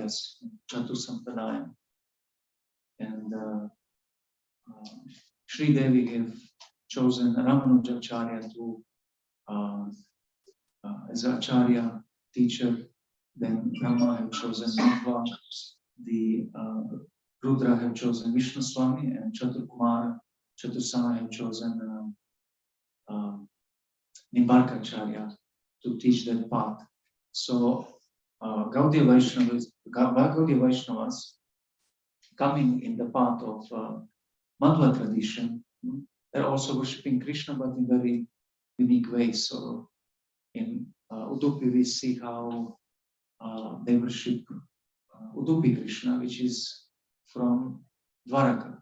sampradayas, Chatur Sampradaya. And Sri Devi have chosen Ramanujacharya to as Acharya teacher. Then Brahma have chosen Madhva, the Rudra have chosen Vishnu Swami, and Chatur Kumara, Chatursana have chosen Nimbarkacharya to teach that path. So Gaudiya Vaishnavas coming in the path of Madhva tradition, they're also worshipping Krishna, but in very unique ways. So in Udupi we see how they worship Udupi Krishna, which is from Dwaraka,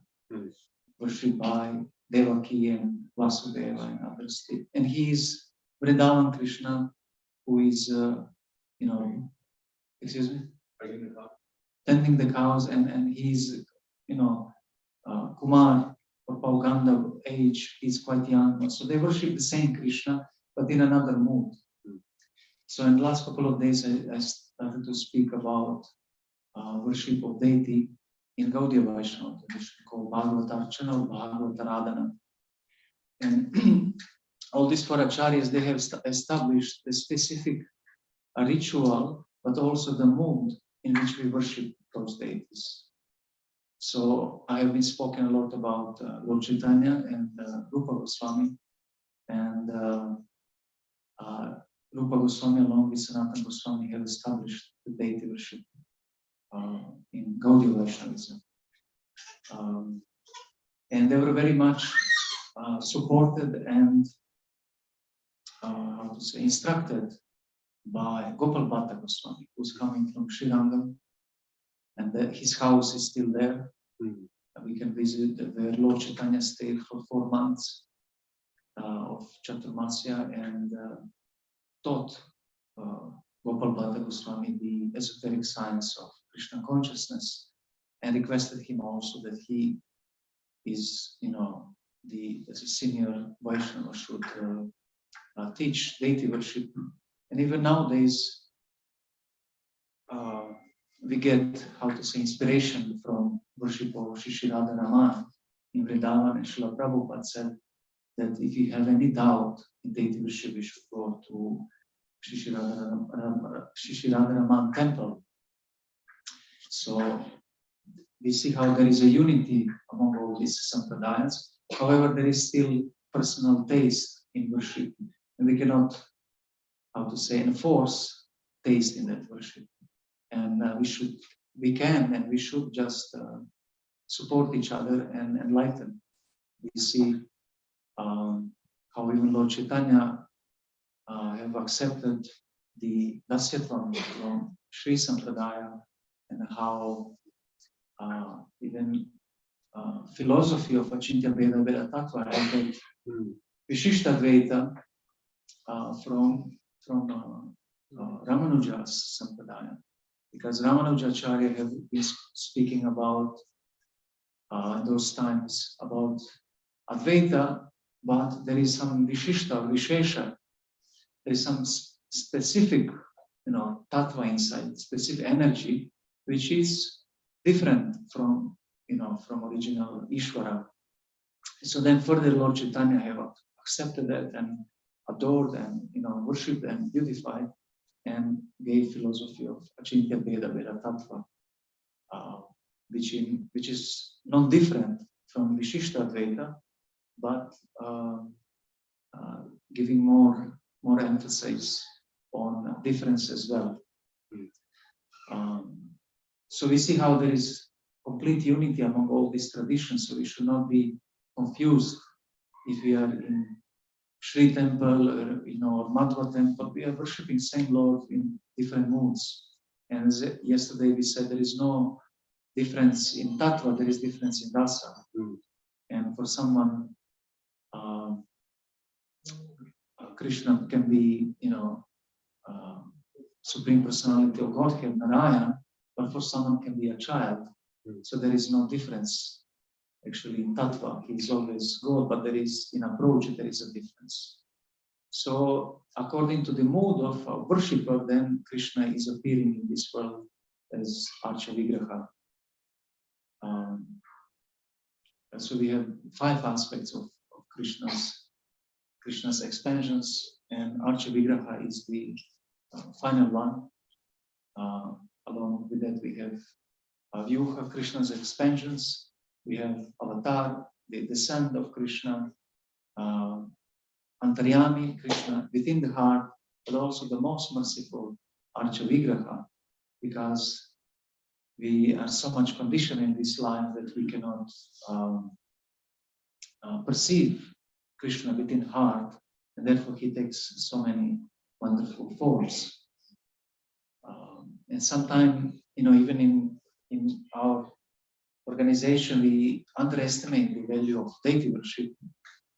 worshipped by Devaki and Vasudeva and others. And he is Vrindavan Krishna, who is, excuse me? Tending the cows, and he's, Kumar or Pauganda age, he's quite young. So they worship the same Krishna, but in another mood. So in the last couple of days, I started to speak about worship of deity in Gaudiya Vaishnav tradition called Bhagavatarchana or Bhagavataradhana. And all these four acharyas, they have established the specific ritual, but also the mood in which we worship those deities. So I have been spoken a lot about Lord Chaitanya and Rupa Goswami, and Rupa Goswami along with Sanatana Goswami have established the deity worship in Gaudiya Vaishnavism. And they were very much supported and instructed by Gopal Bhatta Goswami, who's coming from Sri Rangam, and his house is still there. We can visit where Lord Chaitanya stayed for 4 months of Chaturmasya and taught Gopal Bhatta Goswami the esoteric science of Krishna consciousness, and requested him also that he is, as a senior Vaishnava should teach deity worship. And even nowadays, we get, inspiration from worship of Shri Radha Raman in Vrindavan, and Srila Prabhupada said that if you have any doubt in deity worship, we should go to Shri Radha Raman temple. So we see how there is a unity among all these sampradayas. However, there is still personal taste in worship, and we cannot, enforce taste in that worship. And we should just support each other and enlighten. We see how even Lord Chaitanya have accepted the Dasyatvam from Sri Sampradaya, and how even philosophy of Achintya Veda Veda Tattva entered Vishishta Dvaita from Ramanuja's Sampradaya, because Ramanujacharya have been speaking about in those times about Advaita, but there is some Vishishta, Vishesha, there is some specific, Tattva inside, specific energy, which is different from, from original Ishvara. So then further Lord Chaitanya have accepted that and adored and, worshipped and beautified, and gave philosophy of Achintya Veda Veda Tattva, which is not different from Vishishta Advaita, but giving more emphasis on difference as well. So we see how there is complete unity among all these traditions. So we should not be confused if we are in Sri temple or or Madhva temple. We are worshipping same Lord in different moods. And as yesterday we said, there is no difference in Tattva, there is difference in Rasa. And for someone, Krishna can be, Supreme Personality of Godhead, Narayana, but for someone can be a child. So there is no difference actually in Tattva. He is always God, but there is, in approach, there is a difference. So according to the mood of a worshipper, then Krishna is appearing in this world as Archa Vigraha. So we have 5 aspects of Krishna's expansions, and Archa Vigraha is the final one. Along with that, we have Vyuha, Krishna's expansions. We have Avatar, the descent of Krishna, Antaryami, Krishna within the heart, but also the most merciful Archa Vigraha, because we are so much conditioned in this life that we cannot perceive Krishna within heart, and therefore he takes so many wonderful forms. And sometimes, even in our organization, we underestimate the value of deity worship,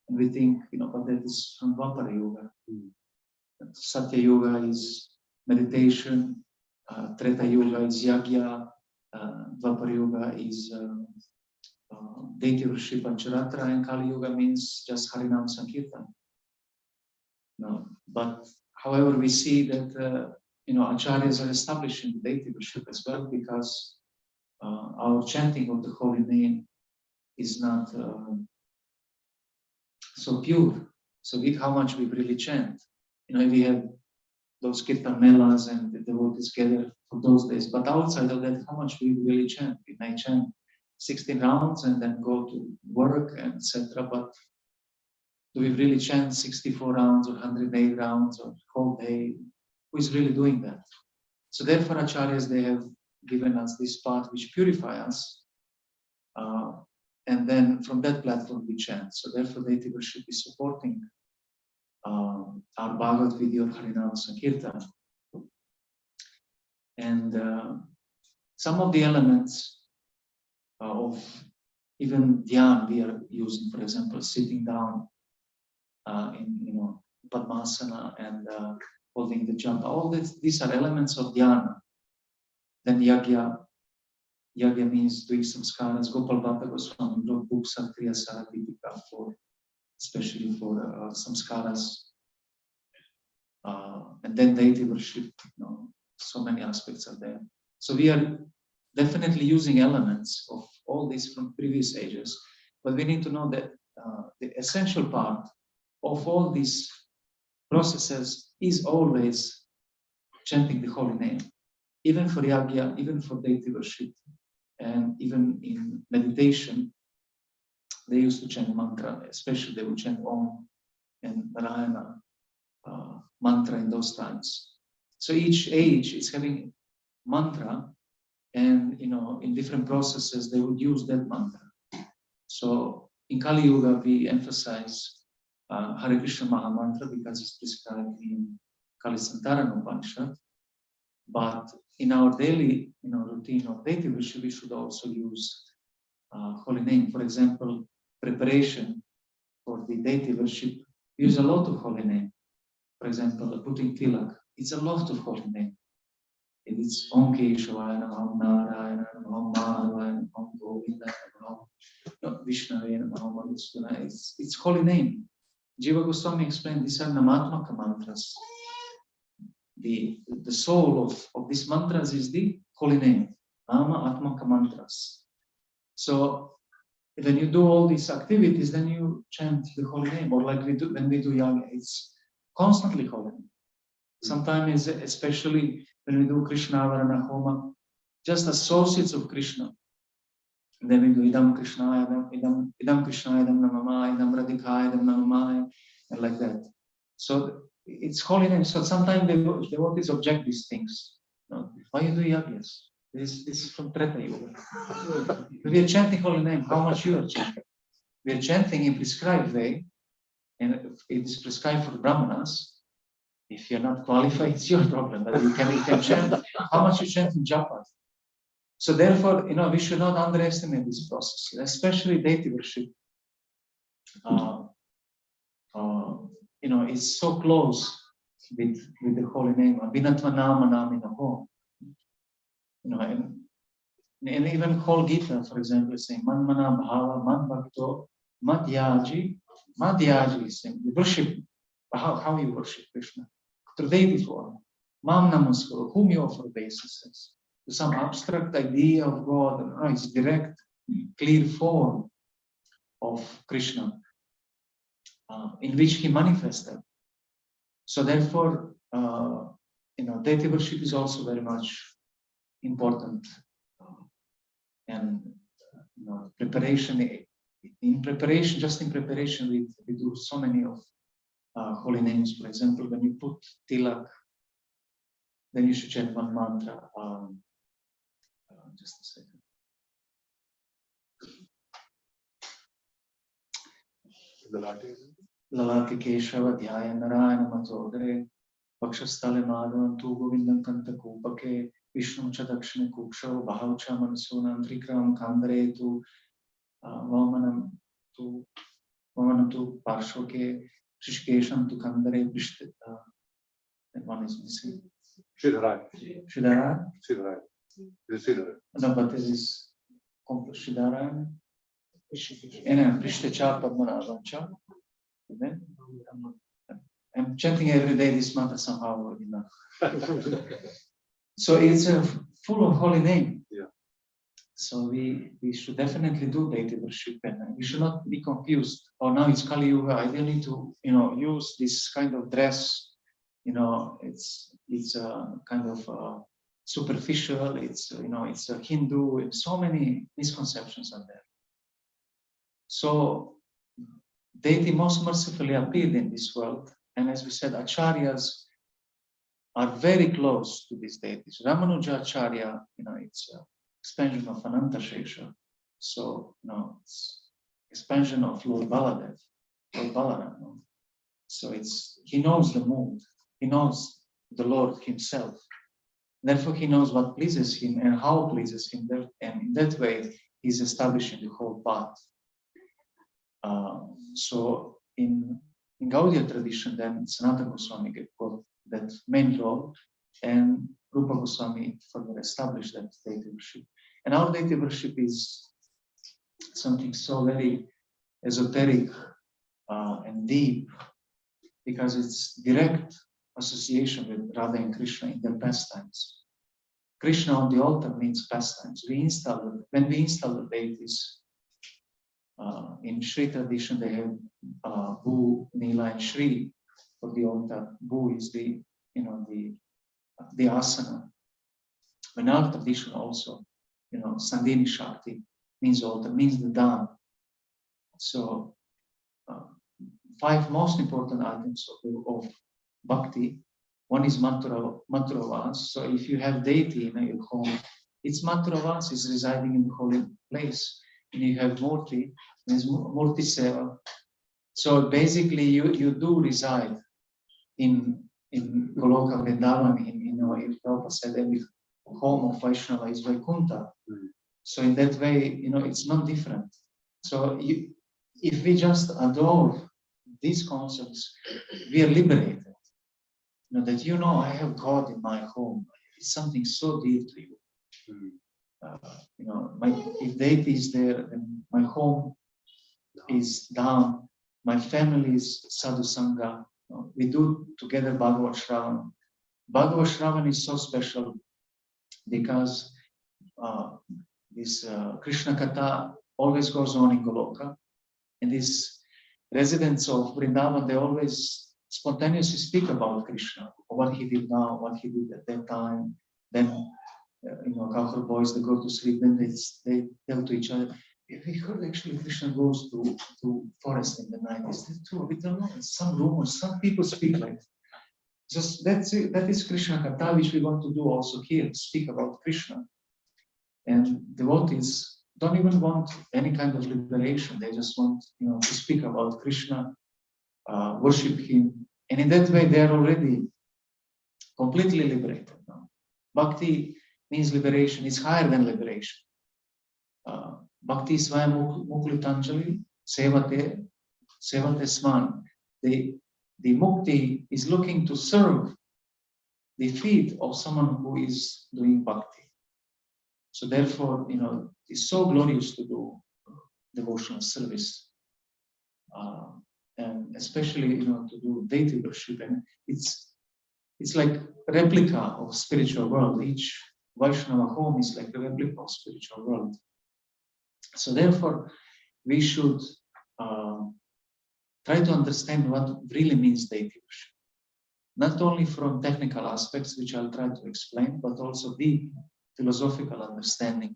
and we think, but that is from Dwapara Yoga. Satya Yoga is meditation, Treta Yoga is yagya, Dwapara Yoga is deity worship and charatra, and Kali Yoga means just Harinam Sankirtan. No, but however, we see that acharyas are establishing the deity worship as well, because our chanting of the holy name is not so pure. So how much we really chant. We have those kirtan melas and the devotees gather for those days, but outside of that, how much we really chant. We may chant 16 rounds and then go to work and etc. But do we really chant 64 rounds or 108 rounds or whole day? Who is really doing that? So therefore, acharyas, they have given us this path which purify us, and then from that platform we chant. So therefore, deity worship is supporting our Bhagavad video Harinam Sankirtan. And some of the elements of even dhyan we are using, for example, sitting down in Padmasana and holding the japa. All these are elements of dhyana. Then yagya means doing samskaras. Gopal Bhatta Goswami wrote books on Kriya Saradipika especially for samskaras. And then deity worship, so many aspects are there. So we are definitely using elements of all these from previous ages, but we need to know that the essential part of all these processes is always chanting the holy name, even for yagya, even for deity worship, and even in meditation. They used to chant mantra, especially they would chant Om and Narayana mantra in those times. So each age is having mantra, and in different processes they would use that mantra. So in Kali Yuga we emphasize Hare Krishna Maha Mantra because it's described in Kali Santarana Upanishad. But in our daily routine of deity worship, we should also use holy name. For example, preparation for the deity worship, we use a lot of holy name. For example, putting tilak, it's a lot of holy name. It's Om Keshwaya Namah, Om Narayana Namah, Om Madhavaya Namah, Om Govinda Namah, Vishnavaya Namah. It's holy name. Jiva Goswami explained these are Namatmaka mantras. The soul of these mantras is the holy name, Nama Atmaka mantras. So when you do all these activities, then you chant the holy name, or like when we do yaga, it's constantly holy name. Sometimes, especially when we do Krishna Avarana Homa, just associates of Krishna. And then we do Idam Krishna, Idam Krishna, Idam Namamai, Idam Radhika, Idam Namamai, and like that. So it's holy name. So sometimes devotees object these things. Why you do yagyas? This is from Treta Yoga. We are chanting holy name. How much you are chanting? We are chanting in prescribed way, and it is prescribed for brahmanas. If you're not qualified, it's your problem. But you can chant. How much you chant in japa? So therefore, we should not underestimate this process, especially deity worship. It's so close with the holy name. Vinatva nama naminaho. And even whole Gita, for example, is saying Manmana Bhava, Man Bhakto, Madhyaji is saying the worship, how you worship Krishna. Through deity form. Mam Namaskar, whom you offer obeisances. to some abstract idea of God. No, it's direct, clear form of Krishna in which he manifested. So therefore, deity worship is also very much important, and preparation. In preparation, just in preparation, we do so many of holy names. For example, when you put tilak, then you should chant one mantra. Just a second. Lalati Keshava Dhyaya Narayana Matodare Vakshastale Madhavan Tu Govindam Kanta Kupake Vishnu Chadakshane Kukshav Bhavcha Manasuna Trikram Kandare Tu Vamanam Tu Parshvake Shishkesham Tu Kandare Vishtita. That one is missing. Shridharai. No, but this is Shridharai. And Prishtacha Padmanabhancha. I'm chanting every day this mantra somehow. So it's full of holy name. Yeah. So we should definitely do deity worship, and we should not be confused. Oh, now it's Kali Yuga. I don't need to, use this kind of dress. It's kind of superficial. It's it's a Hindu. And so many misconceptions are there. So deity most mercifully appeared in this world, and as we said, acharyas are very close to these deities. Ramanuja Acharya, it's expansion of Ananta Shesha. So, it's expansion of Lord Baladev, Lord Balaram. So he knows the mood, he knows the Lord himself. Therefore, he knows what pleases him and how pleases him. And in that way, he's establishing the whole path. So in Gaudiya tradition, then Sanatana Goswami got that main role, and Rupa Goswami further established that deity worship. And our deity worship is something so very esoteric and deep, because it's direct association with Radha and Krishna in their pastimes. Krishna on the altar means pastimes. When we install the deities, in Shri tradition, they have Bhu, Nila, and Shri for the altar. Bhu is the asana. In our tradition also, Sandhini Shakti means altar, means the dhan. So 5 most important items of bhakti. One is Mathuravas. So if you have deity in your home, it's Mathuravas is residing in the holy place. And you have Murti, means Murti Seva. So basically you do reside in Goloka Vrindavan, if Prabhupada said every home of Vaishnava is Vaikuntha. So in that way, it's not different. So if we just adore these concepts, we are liberated. That I have God in my home. It's something so dear to you. If deity is there, then my home is down. My family is sadhu sangha. We do together Bhagavad Shravan. Bhagavad Shravan is so special because this Krishna Katha always goes on in Goloka, and these residents of Vrindavan, they always spontaneously speak about Krishna, what he did now, what he did at that time. Then Kaukar boys, they go to sleep, then they tell to each other, we heard actually Krishna goes to forest in the night. Is that true? We don't know. It's some rumors. Some people speak like that. Just that is Krishna Katha, which we want to do also here, speak about Krishna. And devotees don't even want any kind of liberation. They just want to speak about Krishna, worship him. And in that way, they are already completely liberated. Bhakti means liberation. It's higher than liberation. Bhakti Swayam Muklitanjali Sevate Sman. The mukti is looking to serve the feet of someone who is doing bhakti. So therefore, it's so glorious to do devotional service, and especially to do deity worship. And it's like a replica of spiritual world. Each Vaishnava home is like a biblical spiritual world. So therefore, we should try to understand what really means deity worship. Not only from technical aspects, which I'll try to explain, but also deep philosophical understanding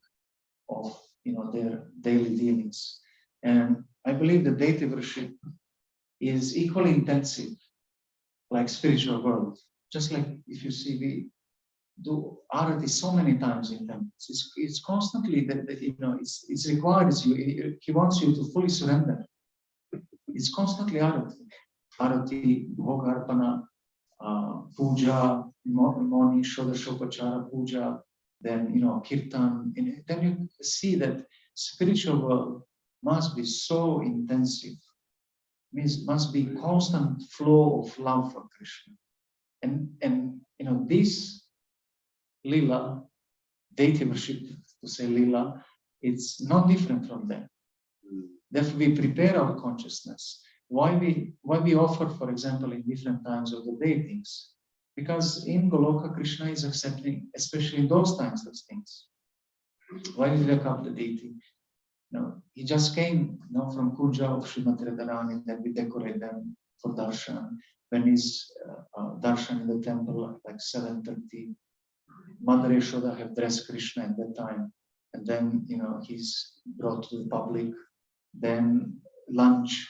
of their daily dealings. And I believe that deity worship is equally intensive like spiritual world. Just like if you see, we do arati so many times in temples. It's constantly that it's required you. He wants you to fully surrender. It's constantly arati, bhogarpana, puja, morning shodashopachara puja, then kirtan. Then you see that spiritual world must be so intensive. Means must be constant flow of love for Krishna. And this lila, deity worship, to say lila, it's not different from that. Therefore, we prepare our consciousness. Why we offer, for example, in different times of the day things? Because in Goloka, Krishna is accepting, especially in those times, those things. Why we wake up the deity? He just came from Kuja of Srimati Radharani, then we decorate them for darshan. When he's darshan in the temple, like 7:30, Mother Yashoda have dressed Krishna at that time, and then he's brought to the public. Then lunch,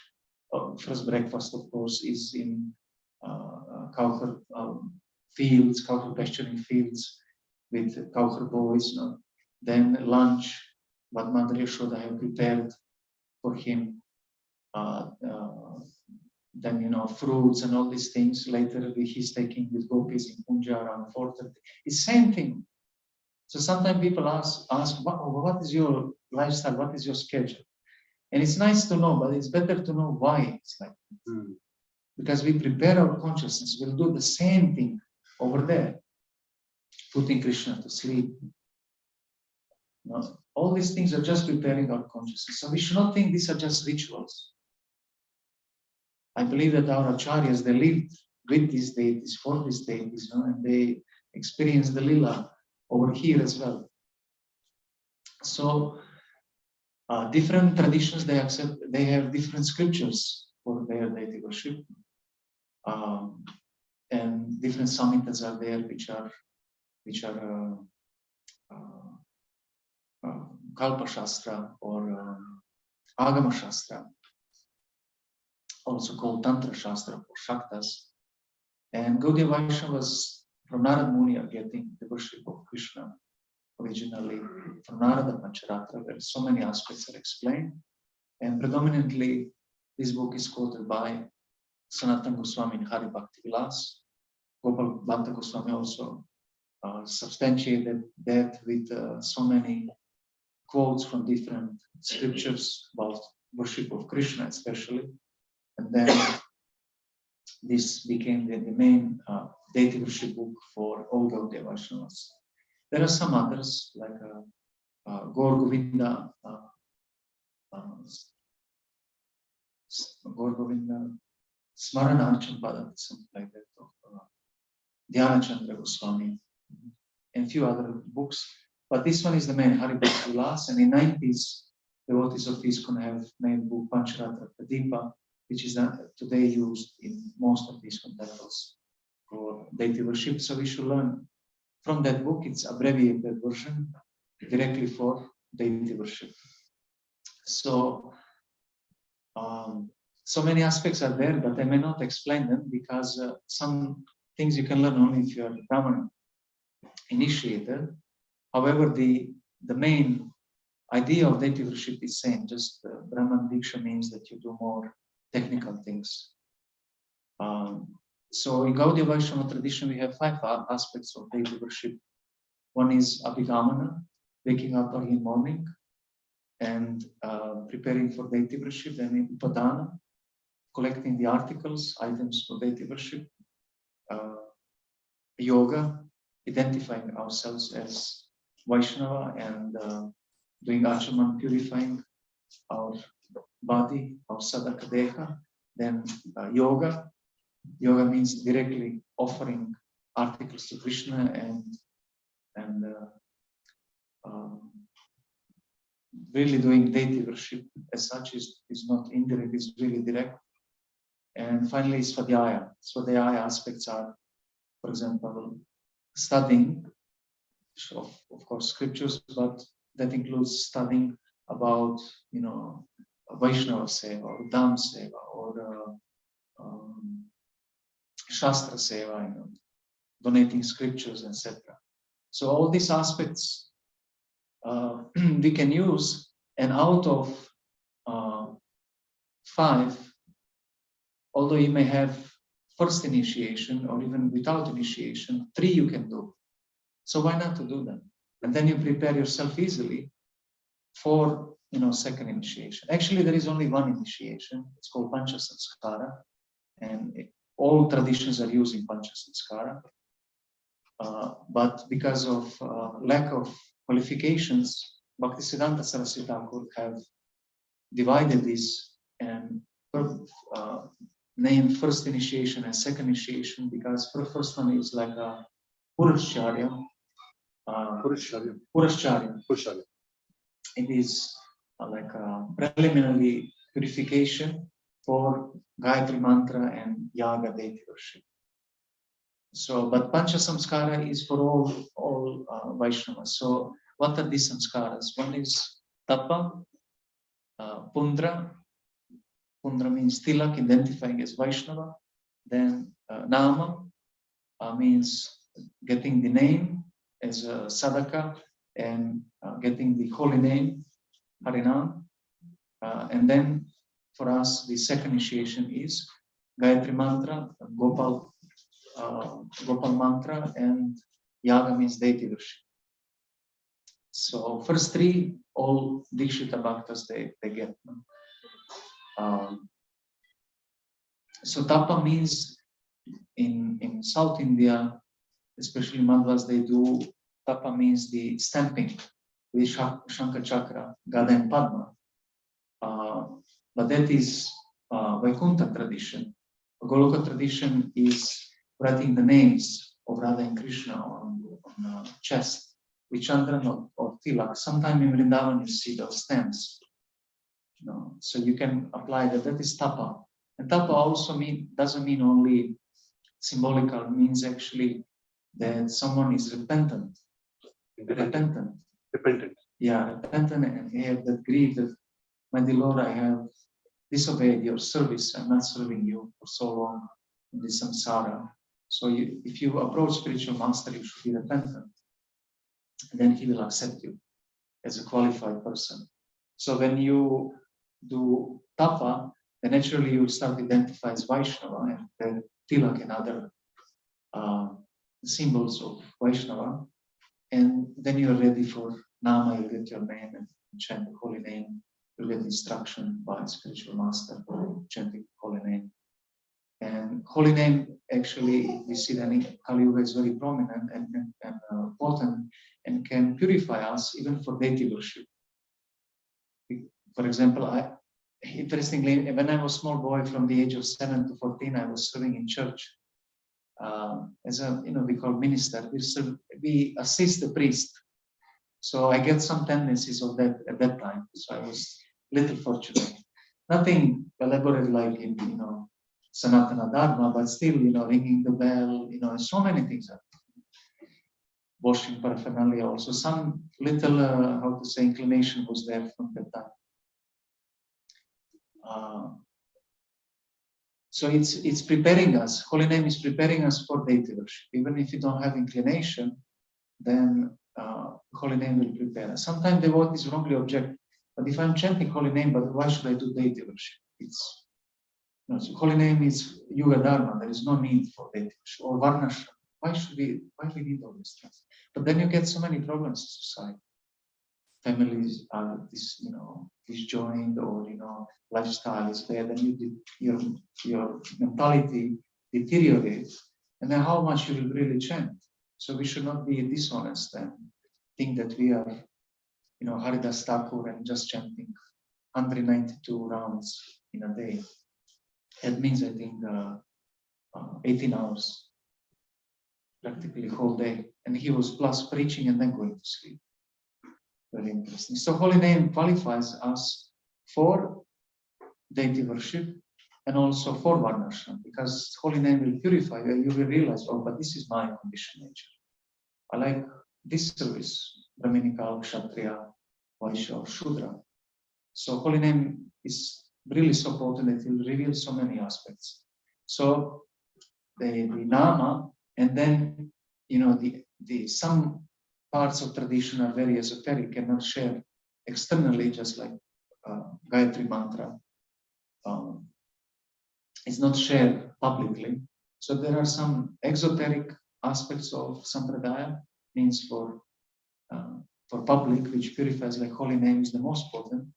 first breakfast, of course, is in Kaukhar fields, Kaukhar pasturing fields with Kaukhar boys. Then lunch, what Mother Yashoda have prepared for him. Then fruits and all these things. Later he's taking with gopis in Punja around 4:30. It's the same thing. So sometimes people ask, what is your lifestyle? What is your schedule? And it's nice to know, but it's better to know why it's like that. Because we prepare our consciousness. We'll do the same thing over there, putting Krishna to sleep. All these things are just preparing our consciousness. So we should not think these are just rituals. I believe that our acharyas, they lived with these deities, for these deities, and they experienced the lila over here as well. So different traditions, they have different scriptures for their deity worship. And different samhitas are there, which are Kalpa Shastra or Agama Shastra, also called Tantra Shastra or Shaktas. And Gaudiya Vaishnavas from Narad Muni are getting the worship of Krishna originally from Narada Pancharatra, where so many aspects are explained. And predominantly, this book is quoted by Sanatana Goswami in Hari Bhakti Vilas. Gopal Bhatta Goswami also substantiated that with so many quotes from different scriptures about worship of Krishna especially. And then this became the main deity worship book for all Gaudiya Vaishnavas. There are some others like Gaur Govinda, Smaranarchan Pada, something like that, of Dhyana Chandra Goswami, and a few other books. But this one is the main Hari Bhakti Vilas, and in 90s, devotees of ISKCON have made book Pancharatra Pradipa, which is today used in most of ISKCON temples for deity worship. So we should learn from that book. It's abbreviated version directly for deity worship. So so many aspects are there, but I may not explain them because some things you can learn only if you are Brahman initiated. However, the main idea of deity worship is same. Just Brahman Diksha means that you do more technical things. So in Gaudiya Vaishnava tradition, we have 5 aspects of deity worship. One is Abhigamana, waking up early in the morning and preparing for deity worship. Then Upadana, collecting the articles, items for deity worship. Yoga, identifying ourselves as Vaishnava and doing Achaman, purifying our body, our Sadhaka Deha. Then yoga. Yoga means directly offering articles to Krishna and really doing deity worship as such is not indirect, it's really direct. And finally, Svadhyaya. Svadhyaya aspects are, for example, studying, of course, scriptures, but that includes studying about, Vaishnava Seva or Dham Seva or Shastra Seva, donating scriptures, etc. So all these aspects we can use, and out of 5, although you may have first initiation or even without initiation, 3 you can do. So why not to do them? And then you prepare yourself easily for second initiation. Actually, there is only one initiation. It's called Pancha Sanskara, and all traditions are using Pancha Sanskara. But because of lack of qualifications, Bhaktisiddhanta Saraswati Thakur have divided this and named first initiation and second initiation, because for the first one is like a Purashcharya. Purashcharya. It is like a preliminary purification for Gayatri Mantra and Yaga deity worship. So, but Pancha Samskara is for all Vaishnavas. So, what are these samskaras? One is Tapa, Pundra. Pundra means tilak, identifying as Vaishnava. Then Nama means getting the name as a sadhaka and getting the holy name, Harinam. And then for us, the second initiation is Gayatri Mantra, Gopal Mantra, and Yaga means deity worship. So first 3, all Dikshita Bhaktas, they get them. So Tapa means in South India, especially Madhvas, they do, Tapa means the stamping with Shankha Chakra, Gada and Padma. But that is Vaikuntha tradition. Goloka tradition is writing the names of Radha and Krishna on chest with Chandran or Tilak. Sometimes in Vrindavan you see those stamps. So you can apply that. That is Tapa. And Tapa also doesn't mean only symbolical, means actually that someone is repentant. Yeah, repentant, and he have that grief that, my dear Lord, I have disobeyed your service. I'm not serving you for so long in this samsara. So if you approach spiritual master, you should be repentant. And then he will accept you as a qualified person. So when you do tapa, then naturally you start to identify as Vaishnava, and then tilak and other symbols of Vaishnava. And then you're ready for Nama, you get your name and chant the holy name. You get instruction by spiritual master for chanting holy name. And holy name, actually, we see that in Kali Yuga is very prominent and potent, and can purify us even for deity worship. For example, interestingly, when I was a small boy, from the age of 7 to 14, I was serving in church as a, we call minister. We assist the priest. So I get some tendencies of that at that time. So I was little fortunate. Nothing elaborate like in, Sanatana Dharma, but still, ringing the bell, so many things. Washing paraphernalia also. Some little, inclination was there from that time. So it's preparing us. Holy name is preparing us for deity worship. Even if you don't have inclination, then holy name will prepare us. Sometimes the word is wrongly object. But if I'm chanting holy name, but why should I do deity worship? So holy name is Yuga Dharma. There is no need for deity worship or Varnashram. Why we need all these things? But then you get so many problems in society. Families are disjoined, or lifestyle is bad, and your mentality deteriorates, and then how much you will really chant. So we should not be dishonest and think that we are, Haridas Thakur and just chanting 192 rounds in a day. That means, I think, 18 hours, practically whole day. And he was plus preaching and then going to sleep. Very interesting. So holy name qualifies us for deity worship and also for varnashram, because holy name will purify you and you will realize, oh, but this is my conditioned nature. I like this service, Brahminical, Kshatriya, Vaishya, or Shudra. So holy name is really so potent that it will reveal so many aspects. So the nama, and then the some parts of tradition are very esoteric, cannot share externally, just like Gayatri mantra. Is not shared publicly. So there are some exoteric aspects of sampradaya, means for public, which purifies, like holy name is the most potent,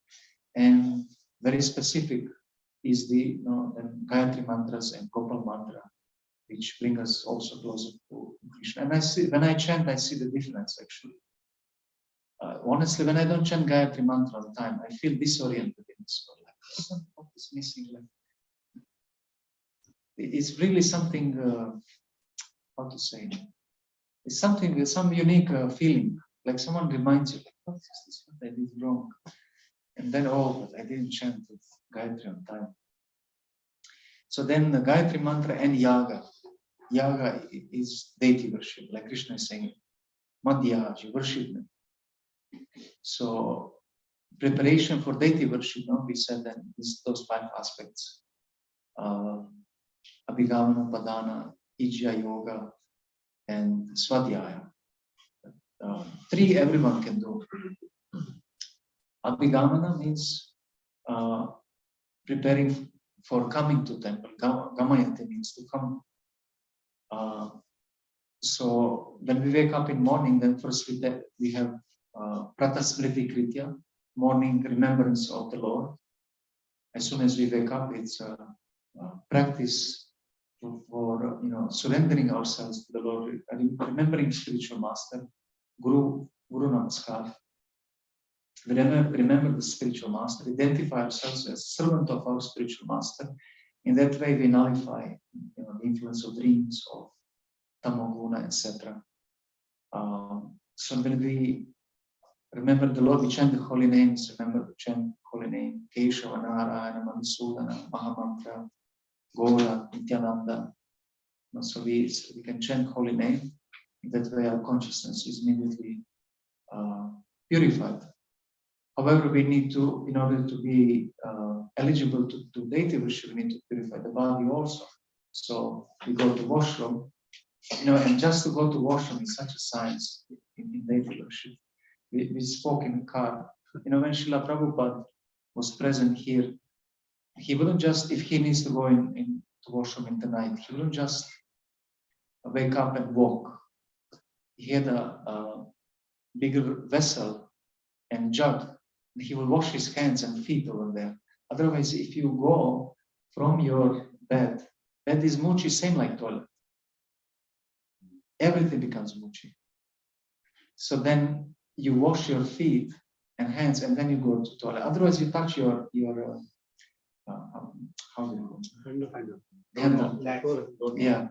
and very specific is the Gayatri mantras and Gopal mantra, which bring us also closer to Krishna. And I see, when I chant, I see the difference actually. Honestly, when I don't chant Gayatri mantra all the time, I feel disoriented in this world. Like, what is missing? Like, it's really something, how to say, it's something, some unique feeling, like someone reminds you, like, what is this, what I did wrong? And then, oh, but I didn't chant with Gayatri on time. So then the Gayatri mantra and yaga. Yaga is deity worship, like Krishna is saying, Madhya, you worship me. So preparation for deity worship, we said that is those 5 aspects. Abhigamana, Padana, Ijja Yoga, and Swadhyaya. 3 everyone can do. Abhigamana means preparing for coming to temple. Gamayate means to come. So when we wake up in morning, then first we have Pratasmriti Kritya, morning remembrance of the Lord. As soon as we wake up, it's a practice for surrendering ourselves to the Lord, remembering spiritual master, Guru Namaskar. We remember the spiritual master, identify ourselves as servant of our spiritual master. In that way, we nullify the influence of dreams, of tamoguna, etc. So when we remember the Lord, we chant the holy names. Remember to chant holy name: Keshava, Narayana, Madhusudana, Mahamantra, Gaudiya, Nityananda. So we can chant holy name. In that way, our consciousness is immediately purified. However, we need to, in order to be eligible to deity worship, we need to purify the body also. So we go to washroom, and just to go to washroom is such a science in deity worship. We spoke in the car. When Srila Prabhupada was present here, he wouldn't just, if he needs to go in to washroom in the night, he wouldn't just wake up and walk. He had a bigger vessel and jug. He will wash his hands and feet over there. Otherwise, if you go from your bed is muchi, same like toilet. Everything becomes muchi. So then you wash your feet and hands, and then you go to toilet. Otherwise, you touch your how do you handle? Yeah.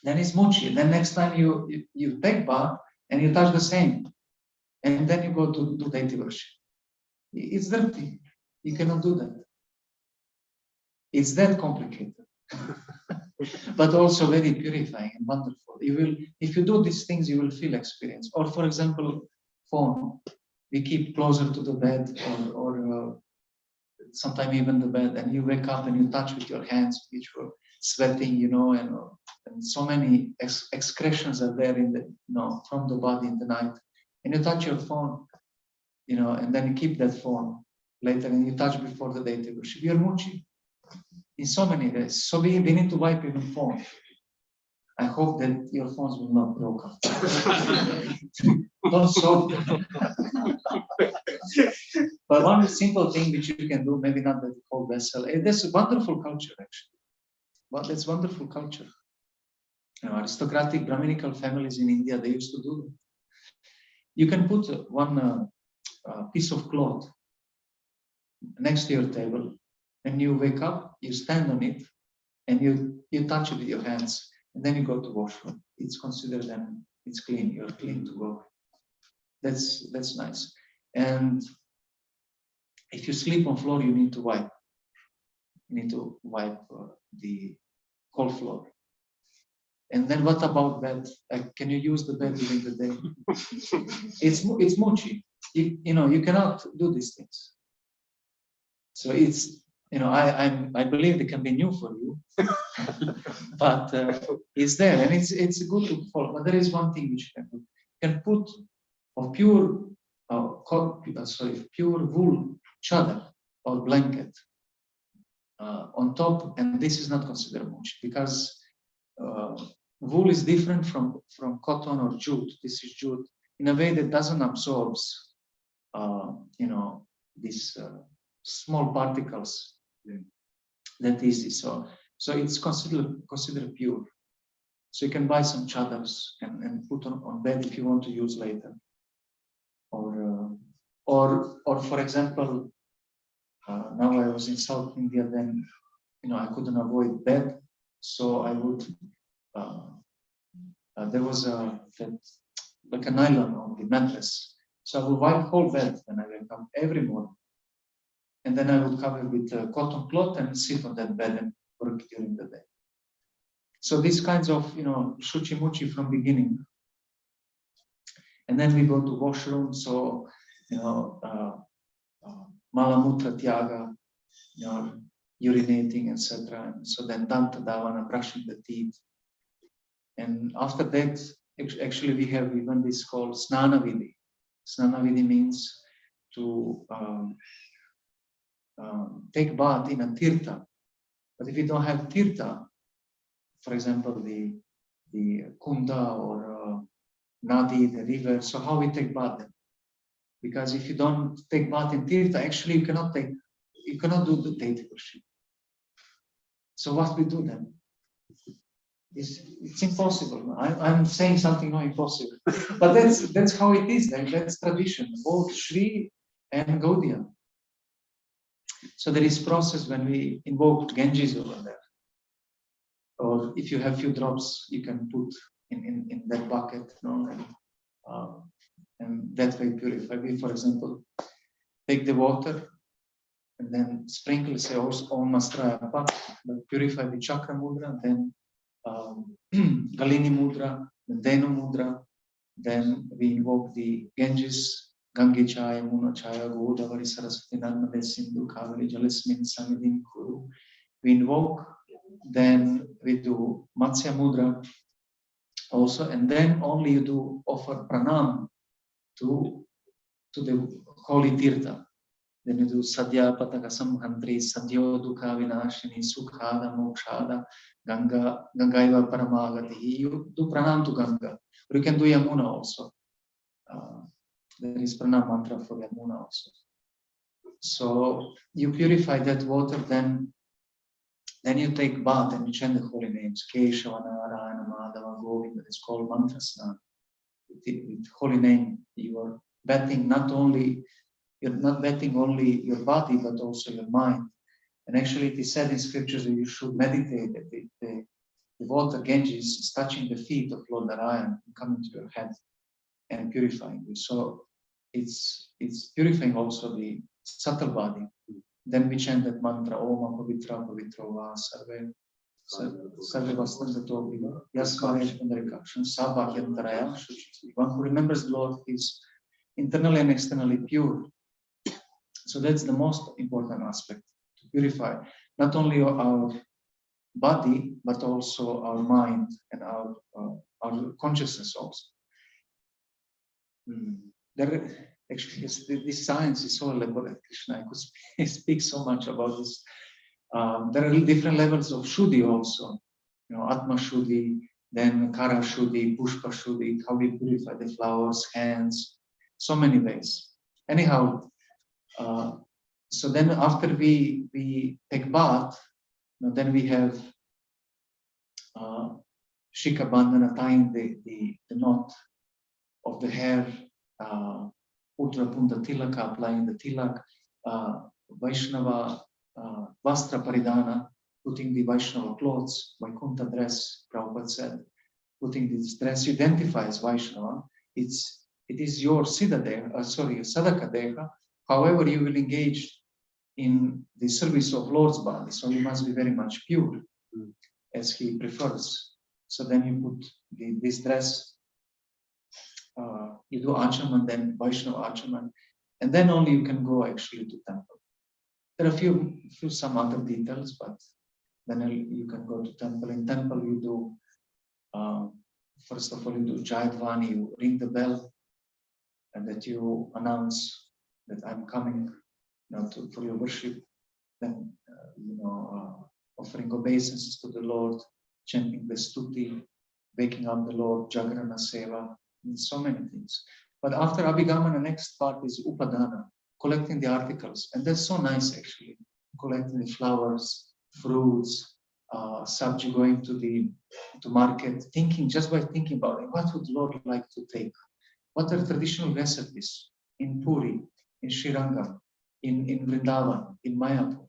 Then it's muchi. Then next time you take bath and you touch the same, and then you go to do deity worship. It's dirty. You cannot do that. It's that complicated, but also very purifying and wonderful. You will, if you do these things, you will feel experience. Or, for example, phone. We keep closer to the bed, or sometimes even the bed, and you wake up and you touch with your hands, which were sweating, and so many excretions are there in the, from the body in the night, and you touch your phone. And then you keep that phone later and you touch before the deity worship. You're muchi in so many ways. So we need to wipe even phone. I hope that your phones will not broke up. Don't solve them. But one simple thing which you can do, maybe not that whole vessel. That's a wonderful culture, actually. But that's wonderful culture. Aristocratic Brahminical families in India, they used to do that. You can put one piece of cloth next to your table. When you wake up, you stand on it and you touch it with your hands, and then you go to washroom. It's considered then it's clean. You're clean to go. That's nice. And if you sleep on floor, you need to wipe. You need to wipe the cold floor. And then what about bed? Can you use the bed during the day? It's mochi. You cannot do these things. So it's, I believe it can be new for you, but it's there, and it's good to follow. But there is one thing which you can do. You can put a pure wool chadar or blanket on top, and this is not considered mochi because wool is different from cotton or jute. This is jute in a way that doesn't absorb, these small particles that easy. So it's considered pure. So you can buy some chadars and put on bed if you want to use later. Or for example, now I was in South India, then I couldn't avoid bed, so I would. There was like a nylon on the mattress, so I would wipe whole bed when I wake up every morning, and then I would cover with a cotton cloth and sit on that bed and work during the day. So these kinds of shuchi muchi from beginning, and then we go to washroom. So malamutra tyaga, urinating, etc. So then danta davana, brushing the teeth. And after that, actually we have even this called snana vidhi. Snana vidhi means to take bath in a tirtha. But if you don't have tirtha, for example, the kunda or nadi, the river, so how we take bath then? Because if you don't take bath in tirtha, actually you cannot do the deity worship. So what we do then? It's impossible. I'm saying something not impossible, but that's how it is. That's tradition, both Sri and Gaudiya. So there is process when we invoke Ganges over there, or if you have few drops, you can put in that bucket, and that way purify. We, for example, take the water and then sprinkle, say also Om Mastraya, but purify the chakra mudra, then Galini mudra, then Denu mudra, then we invoke the Ganges, Gange Chaya, Muna Chaya, Godavari Saraswati Narmade Sindhu Kaveri Jalasmin Samidin Kuru. We invoke, then we do Matsya mudra also, and then only you do offer pranam to the holy tirtha. Then you do Sadhya Pataka Samhantri, Sadhyo Dukha Vinashini, Sukhada Mokshada, Gangaiva Paramagati. You do pranam to Ganga. Or you can do Yamuna also. There is pranam mantra for Yamuna also. So you purify that water, then you take bath and you chant the holy names. Keshava, Narayana, Madhava, Govinda. It's called mantra snan. With holy name, you are bathing you're not bathing only your body, but also your mind. And actually it is said in scriptures that you should meditate that the water Ganges is touching the feet of Lord Narayan and coming to your head and purifying you. So it's purifying also the subtle body. Then we chant that mantra, Om Pavitra Pavitro Va Sarve Vastandato Viva Yasmaresh Pandarikaksham Sabhakyantaraya Shuchiti. One who remembers the Lord is internally and externally pure. So that's the most important aspect, to purify not only our body, but also our mind and our consciousness also. Actually, this science is so elaborate, Krishna. I could speak so much about this. There are different levels of Shuddhi also. Atma Shuddhi, then Kara Shuddhi, Pushpa Shuddhi, how we purify the flowers, hands, so many ways. Anyhow, so then after we take bath, then we have Shika Bandhana, tying the knot of the hair, Uttara Punta Tilaka, applying the tilak, Vaishnava Vastra Paridhana, putting the Vaishnava clothes, Vaikuntha dress, Prabhupada said, putting this dress identifies Vaishnava. It's it is your sadhaka deha. However, you will engage in the service of Lord's body, so you must be very much pure, as he prefers. So then you put this dress, you do achaman, then Vaishnava achaman, and then only you can go actually to temple. There are some other details, but then you can go to temple. In temple, you do, first of all, you do Jayadvani, you ring the bell, and that you announce that I'm coming, for your worship. Then, offering obeisances to the Lord, chanting the stuti, waking up the Lord, Jagrana Seva, and so many things. But after Abhigama, the next part is Upadana, collecting the articles. And that's so nice, actually, collecting the flowers, fruits, sabji, going to market, just by thinking about it, what would the Lord like to take? What are traditional recipes in Puri, in Srirangam, in Vrindavan, in Mayapur?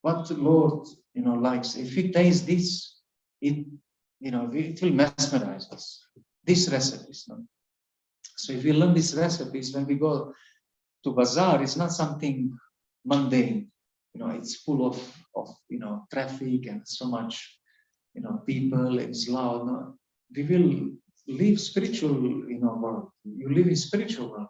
What the Lord, likes. If he tastes this, it will mesmerize us. These recipes. No? So if we learn these recipes, when we go to bazaar, it's not something mundane. It's full of traffic and so much, people. It's loud. No? We will live spiritual, world. You live in spiritual world.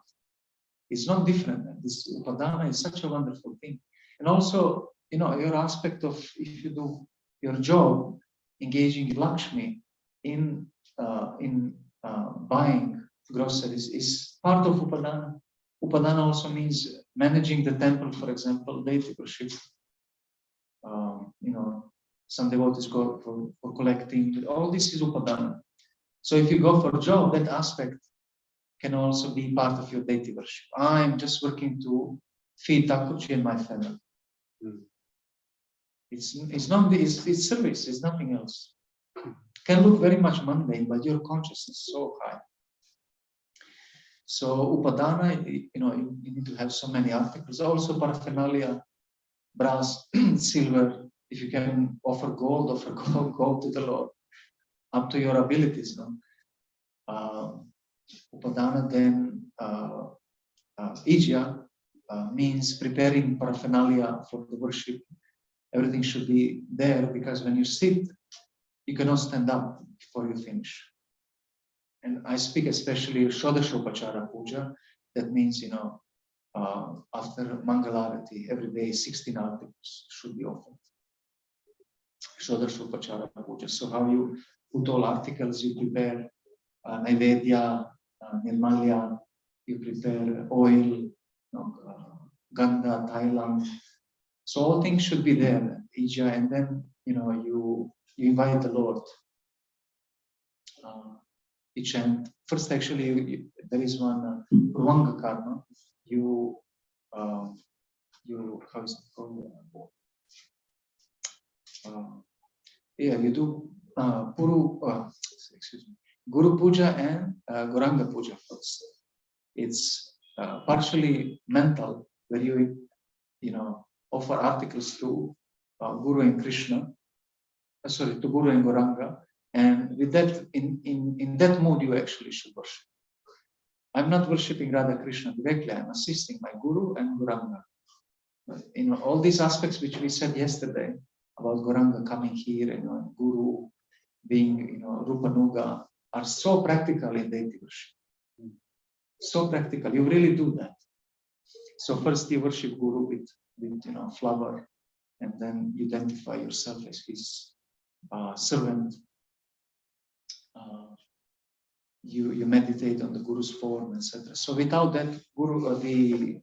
It's not different. This upadana is such a wonderful thing. And also, your aspect of, if you do your job, engaging Lakshmi in buying groceries is part of Upadana. Upadana also means managing the temple, for example, deity worship. Some devotees go for collecting. All this is Upadana. So if you go for a job, that aspect can also be part of your deity worship. I'm just working to feed Thakurji and my family. It's service, it's nothing else. Can look very much mundane, but your consciousness is so high. So Upadana, you need to have so many articles. Also paraphernalia, brass, silver. If you can offer gold to the Lord, up to your abilities. No? Upadana, then Ijya means preparing paraphernalia for the worship. Everything should be there, because when you sit, you cannot stand up before you finish. And I speak especially Shodashopachara Puja. That means, after Mangalarati, every day 16 articles should be offered. Shodashopachara Puja. So how you put all articles, you prepare Naivedya, Nirmalya, you prepare oil, Gandha, Thailand. So all things should be there, Ija, and then you invite the Lord. You chant. First, actually, there is one Purvanga karma. You how is it called? You do Guru Puja and Gauranga Puja first. It's partially mental, where you offer articles to Guru and Krishna, to Guru and Gauranga, and with that, in that mood, you actually should worship. I'm not worshipping Radha Krishna directly. I'm assisting my Guru and Gauranga. All these aspects which we said yesterday about Gauranga coming here and Guru being Rupanuga are so practical in deity worship. So practical. You really do that. So first you worship Guru with flower, and then you identify yourself as his servant. You meditate on the Guru's form, etc. So without that, the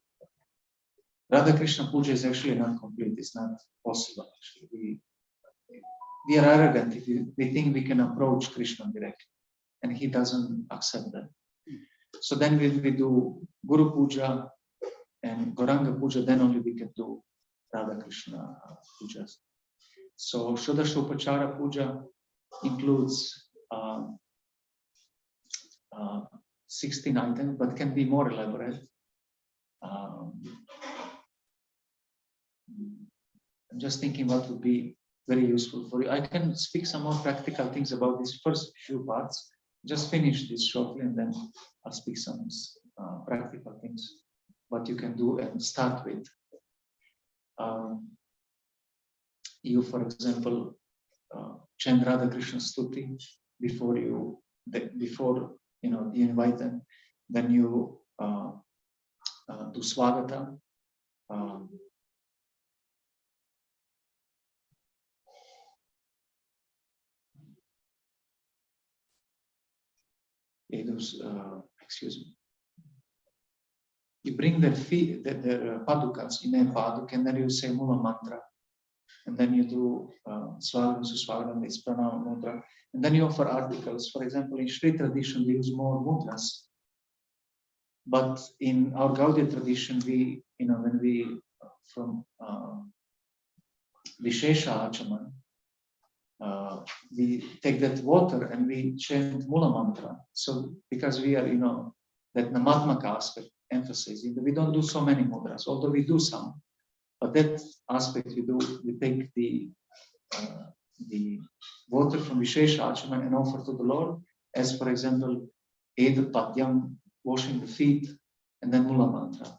Radha Krishna Puja is actually not complete. It's not possible. Actually, we are arrogant if we think we can approach Krishna directly, and he doesn't accept that. So then we do Guru Puja and Gauranga Puja. Then only we can do Radha Krishna Pujas. So Shodashopachara Puja includes 16 items, but can be more elaborate. I'm just thinking what would be very useful for you. I can speak some more practical things about these first few parts, just finish this shortly, and then I'll speak some practical things what you can do and start with. You, for example, chant Radha Krishna Stuti before you invite them. Then you do Swagata. Excuse me. You bring their feet, their padukas in a paduk, and then you say Mula mantra. And then you do Swagam, Suswagam, this pranam mudra. And then you offer articles. For example, in Shri tradition, we use more mudras. But in our Gaudiya tradition, when we from Vishesha Achaman, we take that water and we chant Mula mantra. So because we are, that Namatmaka aspect emphasis, we don't do so many mudras, although we do some. But that aspect we take the water from Vishesha Achaman and offer to the Lord, as for example, Edat Padyam, washing the feet, and then Mula mantra.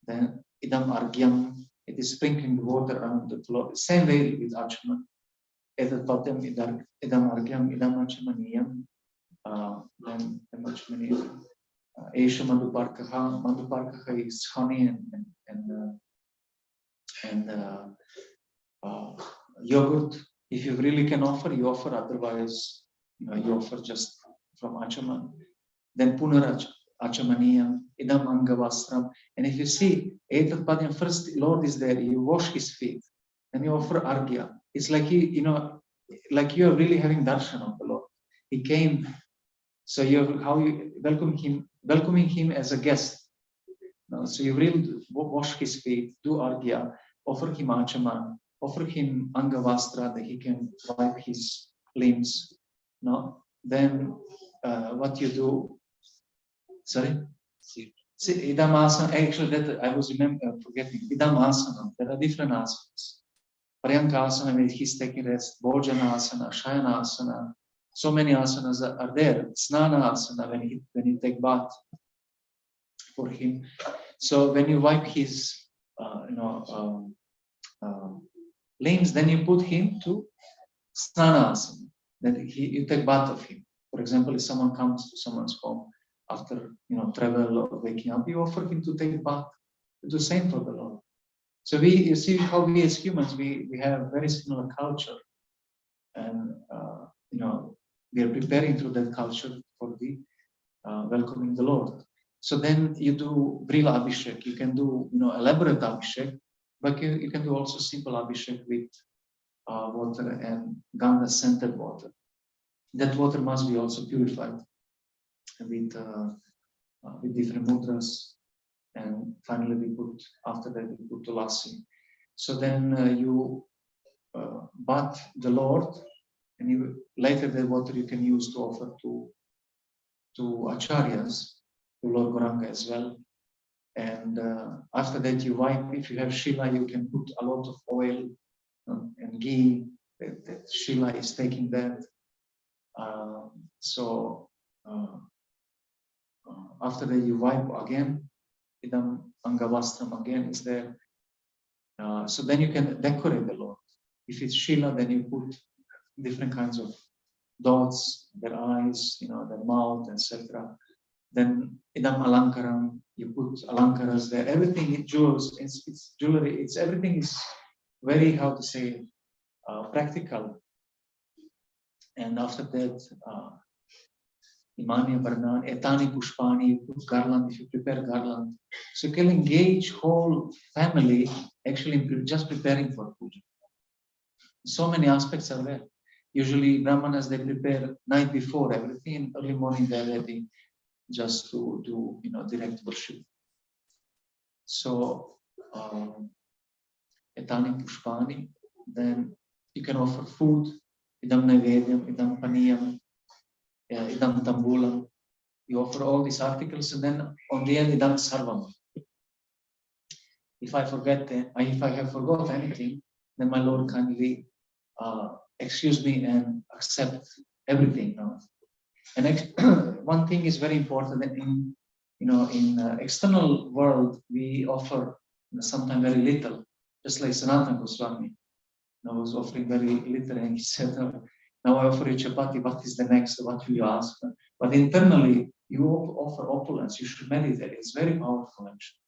Then Idam Argyam, it is sprinkling the water around the floor. Same way with Achaman. Edat Padyam, Idam Argyam, Idam Achamaniyam, then Achamaniyam. Esha Madhuparkaha. Madhuparkaha is honey and yogurt. If you really can offer, you offer. Otherwise, you offer just from Achaman. Then Punar Achamaniyam, Idam Angavastram. And if you see, Etat Padyam, first Lord is there, you wash his feet. Then you offer Argya. It's like like you are really having darshan of the Lord. He came, so you welcoming him as a guest. So you really wash his feet, do Argya, offer him Achaman, offer him Angavastra that he can wipe his limbs. Then what you do? Sorry? Idam asana. Actually, that I was forgetting. Idam asana. There are different asanas. Paryanka asana, where he's taking rest. Bhojana asana, Shayana asana. So many asanas are there. Snana asana, when you take bath for him. So when you wipe his limbs, then you put him to Snana asana. Then you take bath of him. For example, if someone comes to someone's home after travel or waking up, you offer him to take bath. Do the same for the Lord. So you see how we as humans we have very similar culture, and we are preparing through that culture for the welcoming the Lord. So then you do Brila Abhishek. You can do elaborate Abhishek, but you can do also simple Abhishek with water and Ganga scented water. That water must be also purified with different mudras, and finally after that we put tulasi. So then you bath the Lord, and later the water you can use to offer to acharyas, to Lord Gauranga as well. And after that you wipe. If you have Shila, you can put a lot of oil and ghee. That Shila is taking that. After that you wipe again. Idam Angavastram again is there. So then you can decorate the Lord. If it's Shila, then you put different kinds of dots, their eyes, their mouth, etc. Then Idam Alankaram, you put Alankaras there. Everything is jewels, it's jewelry, everything is very, practical. And after that, Imani Varnan, Etani Pushpani, you put garland, if you prepare garland. So you can engage whole family actually just preparing for puja. So many aspects are there. Usually Brahmanas, they prepare night before everything, early morning they're ready just to do direct worship. So Etani Pushpani, then you can offer food, Idam Naivedyam, Idam Paniyam, Idam Tambulam. You offer all these articles, and then on the end, Idam Sarvam. If I have forgot anything, then my Lord kindly excuse me and accept everything. And one thing is very important that in external world we offer sometimes very little, just like Sanatana Goswami. I was offering very little, and he said, "Now I offer you chapati. What is the next? What will you ask?" But internally, you offer opulence. You should meditate. It's very powerful, actually.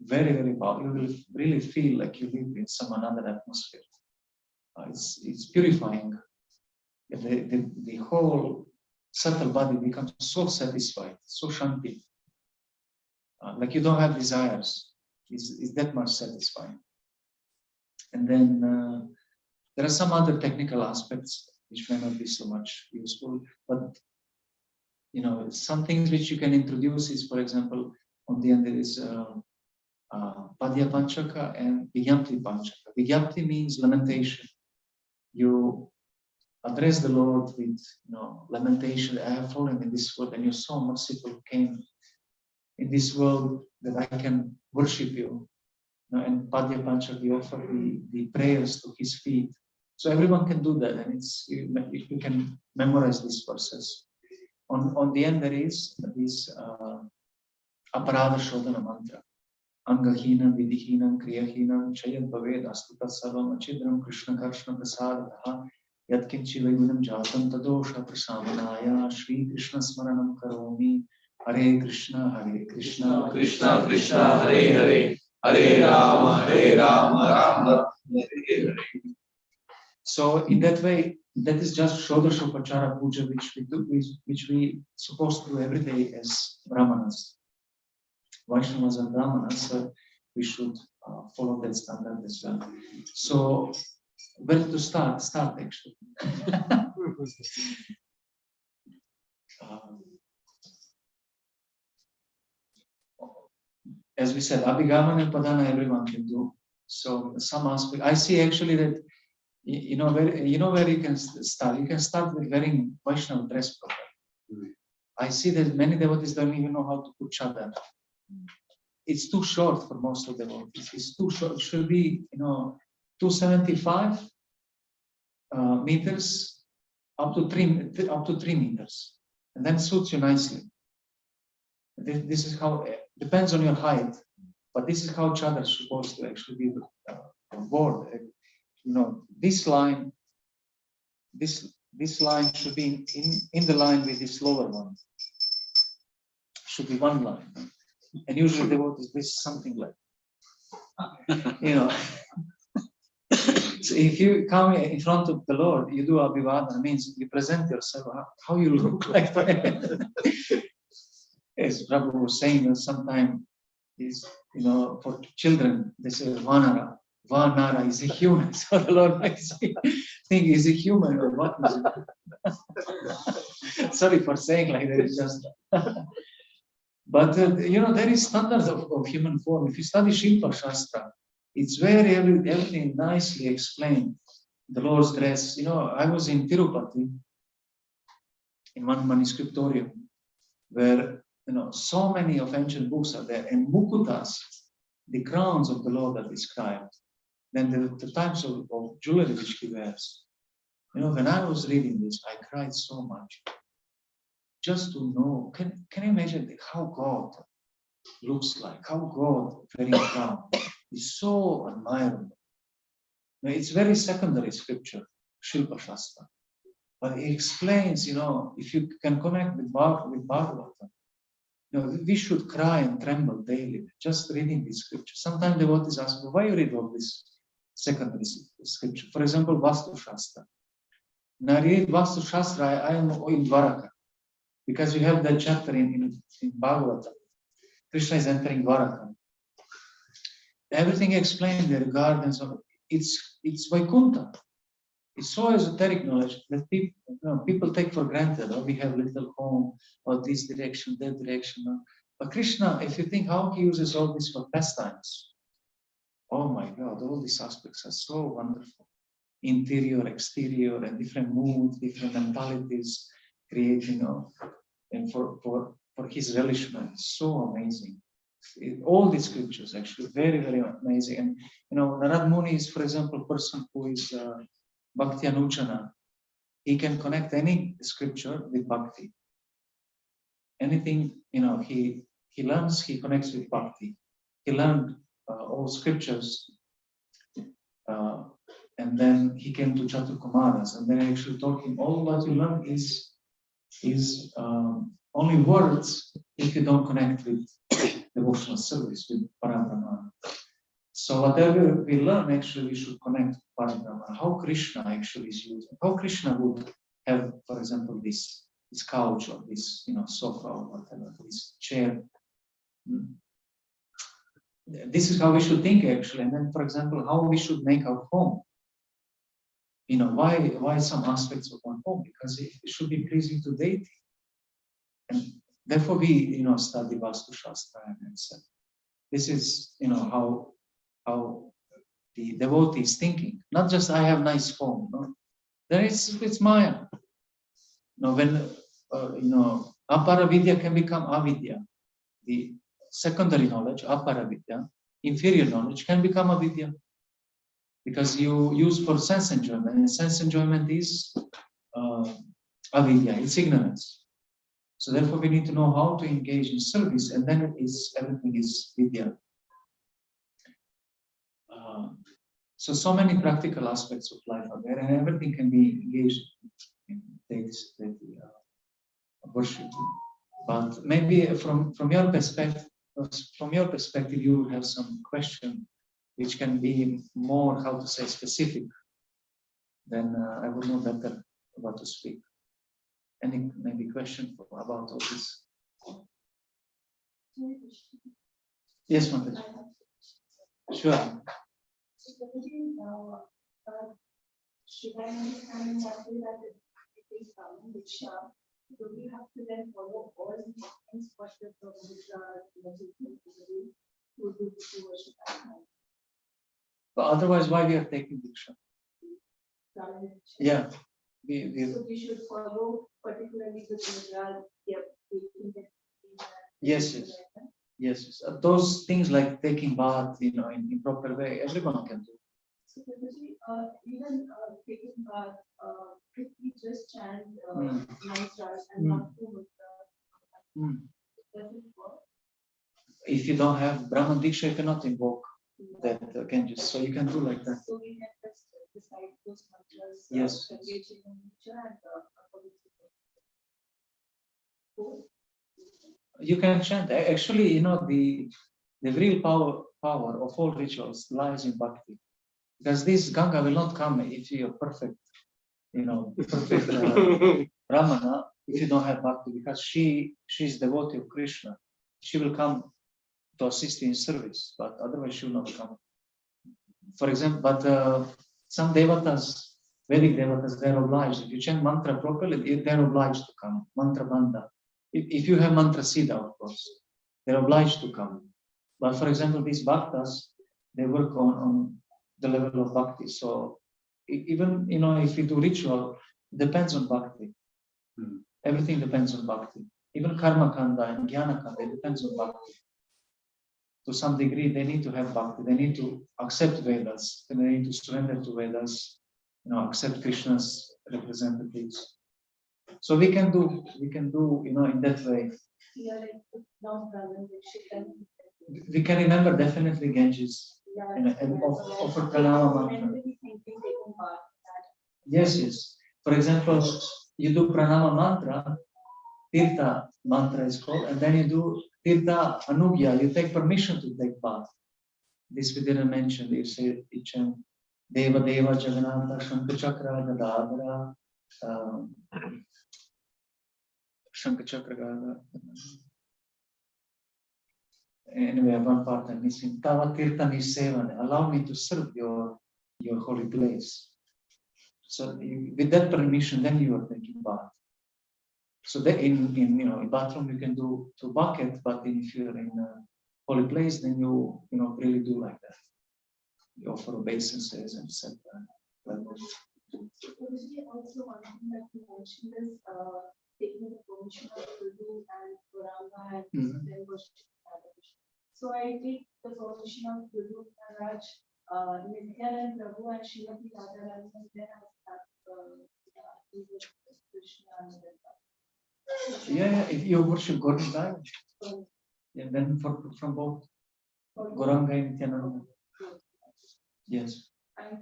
Very, very powerful. You will really feel like you live in some another atmosphere. It's purifying. The whole subtle body becomes so satisfied, so shanti. Like you don't have desires. It's that much satisfying. And then there are some other technical aspects which may not be so much useful, but some things which you can introduce is, for example, on the end there is Padya Panchaka and Vigyapti Panchaka. Vigyapti means lamentation. You address the Lord with lamentation. I have fallen in this world, and you're so merciful, came in this world that I can worship you. And Padya Panchaka, we offer the prayers to his feet. So everyone can do that, and if you can memorize these verses. On the end there is this Aparada Shodhana mantra. Angahinam, Vidihinam, Kriyahinam, Chayad Bhaved, Astutat Sarvam, Achidram, Krishna Karshna Prasadataha, Yatkinchi Vegunam Jatam Tadosha Prasamanaya, Shri Krishna Smaranam Karomi, Hare Krishna, Krishna Krishna, Hare Hare, Hare Rama, Rama Hare Hare. So in that way, that is just Shodashopachara Puja, which we do, which we supposed to do every day as Brahmanas. Vaishnavas and Brahmanas, so we should follow that standard as well. So where to start? Start actually. As we said, Abhigaman and Padana everyone can do. So some aspect, I see actually that where you can start. You can start with wearing Vaishnava dress properly. I see that many devotees don't even know how to put chadar. It's too short for most of the devotees. It's too short. It should be 275 meters up to 3 meters, and then suits you nicely. This is how, depends on your height, but this is how chadar is supposed to actually be worn. This line should be in the line with this lower one. Should be one line, and usually devotees this is something like, So if you come in front of the Lord, you do Abhivadana, means you present yourself how you look like. As Prabhu was saying, sometimes is for children they say Vanara. Vanara is a human. So the Lord might think, is a human or what is it? Sorry for saying like that. It's just. But there is standards of human form. If you study Shilpa Shastra, it's very everything nicely explained. The Lord's dress. I was in Tirupati in one manuscriptorium where so many of ancient books are there, and mukutas, the crowns of the Lord are described. Then the types of jewelry which he wears. When I was reading this, I cried so much. Just to know, can you imagine how God looks like? How God wearing a crown is so admirable. It's very secondary scripture, Shilpa Shastra, but it explains. If you can connect with Bhagavatam, we should cry and tremble daily just reading this scripture. Sometimes devotees ask me, why you read all this secondary scripture? For example, Vastu Shastra. When I read Vastu Shastra, I am in Dwaraka, because you have that chapter in Bhagavatam. Krishna is entering Dwaraka. Everything explained there, gardens of it's Vaikuntha. It's so esoteric knowledge that people take for granted. We have little home, or this direction, that direction. But Krishna, if you think how he uses all this for pastimes, oh my God, all these aspects are so wonderful. Interior, exterior, and different moods, different mentalities, creating, and for his relishment, so amazing. All these scriptures actually very, very amazing. And Narad Muni is, for example, a person who is Bhakti Anuchana. He can connect any scripture with bhakti. anything, he learns, he connects with bhakti. He learned all scriptures, and then he came to Chaturkumaras, and then I actually told him, all what you learn is only words if you don't connect with devotional service, with Parabrahma. So whatever we learn, actually, we should connect with Parabrahma. How Krishna actually is using, how Krishna would have, for example, this couch or this, sofa or whatever, this chair. This is how we should think, actually. And then, for example, how we should make our home. Why some aspects of our home? Because it should be pleasing to deity. And therefore we, study Vastu Shastra and etc. This is, how the devotee is thinking. Not just I have nice home. No? Then it's Maya. When Aparavidya can become avidya. The secondary knowledge, Aparavidya, inferior knowledge can become avidya. Because you use for sense enjoyment, and sense enjoyment is avidya, it's ignorance. So therefore we need to know how to engage in service, and then everything is vidya. So many practical aspects of life are there, and everything can be engaged in worship. But maybe from your perspective, you have some question which can be more, how to say, specific. Then I would know better what to speak. Any maybe question about all this? Yes, Mataji. Sure. Should I understand exactly that it is which do we have to then follow all the things what the would do to worship at home? But otherwise, why we are taking Diksha? Yeah. So we should follow particularly the Mudra. Yes. Those things like taking bath, in proper way, everyone can do. So even taking bath, if we just chant mantras and not do Mudra, does it work? If you don't have Brahman Diksha, you cannot invoke that Ganges. So you can do like that. So we can just decide those mantras. Yes. Engaging in nature and You can chant. Actually, the real power of all rituals lies in bhakti. Because this Ganga will not come if you're perfect, Brahmana, if you don't have bhakti, because she's devotee of Krishna. She will come to assist you in service, but otherwise she will not come. For example, but some devatas, Vedic devatas, they're obliged. If you chant mantra properly, they're obliged to come. Mantra banda. If you have mantra siddha, of course, they're obliged to come. But for example, these bhaktas, they work on the level of bhakti. So even, if you do ritual, it depends on bhakti. Everything depends on bhakti. Even karma kanda and jnana kanda, it depends on bhakti. To some degree, they need to have bhakti. They need to accept Vedas. They need to surrender to Vedas. Accept Krishna's representatives. So we can do, in that way. We can remember definitely Ganges and offer pranama mantra. Yes. For example, you do pranama mantra, Tirtha mantra is called, and then you do Tirtha Anugya, you take permission to take bath. This we didn't mention. You say chant Deva Deva Jagannatha Shankachakra Gadadhara Shankachakra Gadadhara. Anyway, one part I'm missing. Tava Tirtha Nisevana. Allow me to serve your holy place. So with that permission, then you are taking bath. So that in bathroom you can do to bucket, but if you're in a holy place, then you really do like that. You offer obeisances and etc. Also one thing that you mentioned is taking the permission of Guru and Puranga and then worship. So I take the permission of Guru Maharaj, Nityanand Prabhu and Srimati Radharani, and then I start Krishna and Yeah, if you worship God in time, and then from both Gauranga and Nityananda. Yes. And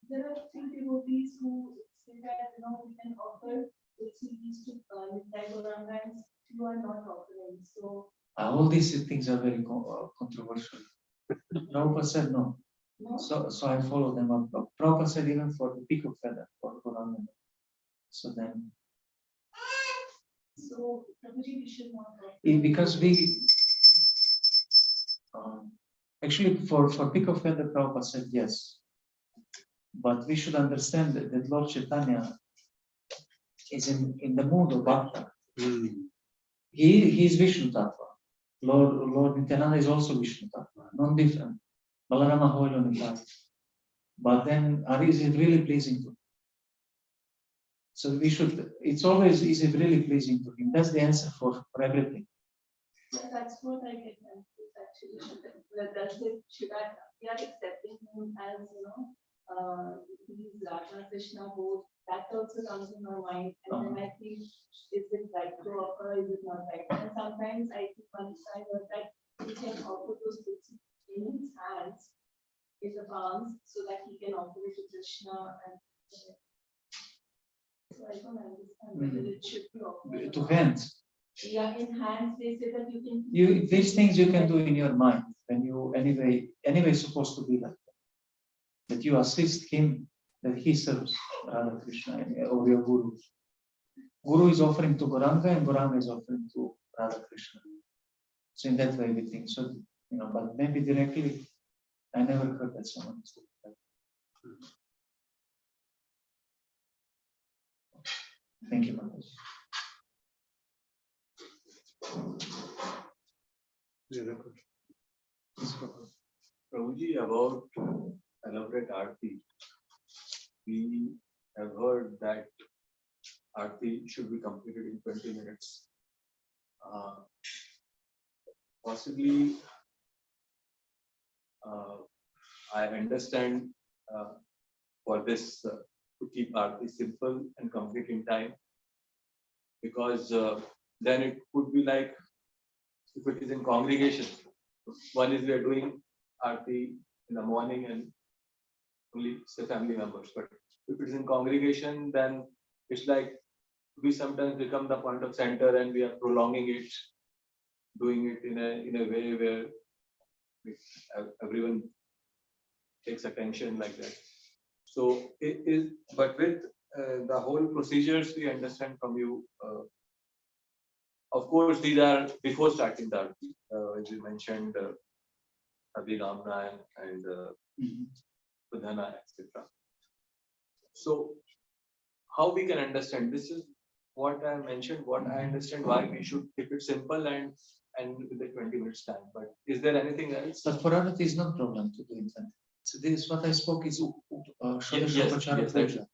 there are three devotees who say that we can offer CDs to Nitai Gauranga and you are not offering. So all these things are very controversial. Prabhupada said no. no. So I follow them up. Prabhupada said even for the peak of feather for Gauranga. So then. So Prabhuji, we should not offer. Because we actually for peak of feather, Prabhupada said yes. But we should understand that Lord Chaitanya is in the mood of Bhakta. He is Vishnu Tattva. Lord Nityananda is also Vishnu Tattva, non-different. Balarama Hoilo Nitai. But then, is it really pleasing to him? So we should, it's always, is it really pleasing to him? That's the answer for everything. Yeah, that's what I get confused actually. Should I, we are accepting him as, he's Radha Krishna both. That also comes in my mind. And then I think, is it right to offer, is it not right? And sometimes I think once I heard that he can offer those books in his hands, in the palms, so that he can offer it to Krishna. And so I don't understand whether it should be offered. To hands. Yeah, in hands, they say that you can. These things you can do in your mind when you anyway supposed to be like that. That you assist him, that he serves Radha Krishna or your guru. Guru is offering to Gauranga and Gauranga is offering to Radha Krishna. So in that way we think. So but maybe directly, I never heard that someone said that. Thank you, Maharaj. Prabhuji, about elaborate Aarti, we have heard that Aarti should be completed in 20 minutes. Possibly, I understand for this to keep Aarti simple and complete in time, because then it could be like if it is in congregation. One is we are doing Aarti in the morning and only say family members. But if it is in congregation, then it's like we sometimes become the point of center and we are prolonging it, doing it in a way where everyone takes attention like that. So it is, but with the whole procedures we understand from you. Of course, these are before starting the Aarti, as you mentioned, Abhigamna and Pradhana, etc. So, how we can understand? This is what I mentioned. What I understand why we should keep it simple and with the 20 minutes time. But is there anything else? But for Aarti is not problem to do it. So this is what I spoke is Shodashopachara Puja.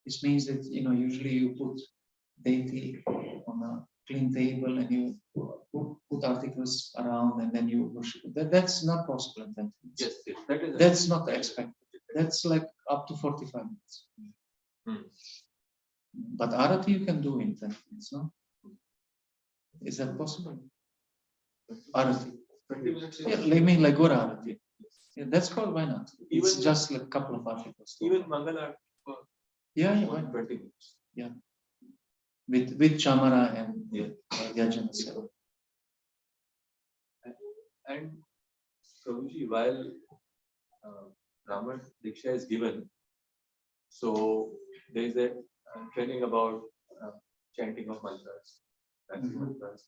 This means that usually you put deity on a clean table and you put articles around and then you worship. That's not possible in 10 minutes. Yes, that's not expected. That's like up to 45 minutes. But Arati you can do in 10 minutes, no? Is that possible? Arati. 20 minutes. Yeah, I mean like Gora Arati. Yeah, that's called, why not? It's even, just like a couple of articles. Even Mangala. Yeah, 20 minutes. Yeah. With Chamara and Yajana Seva. And Prabhuji, while Brahman Diksha is given, so there is a training about chanting of mantras, mantras.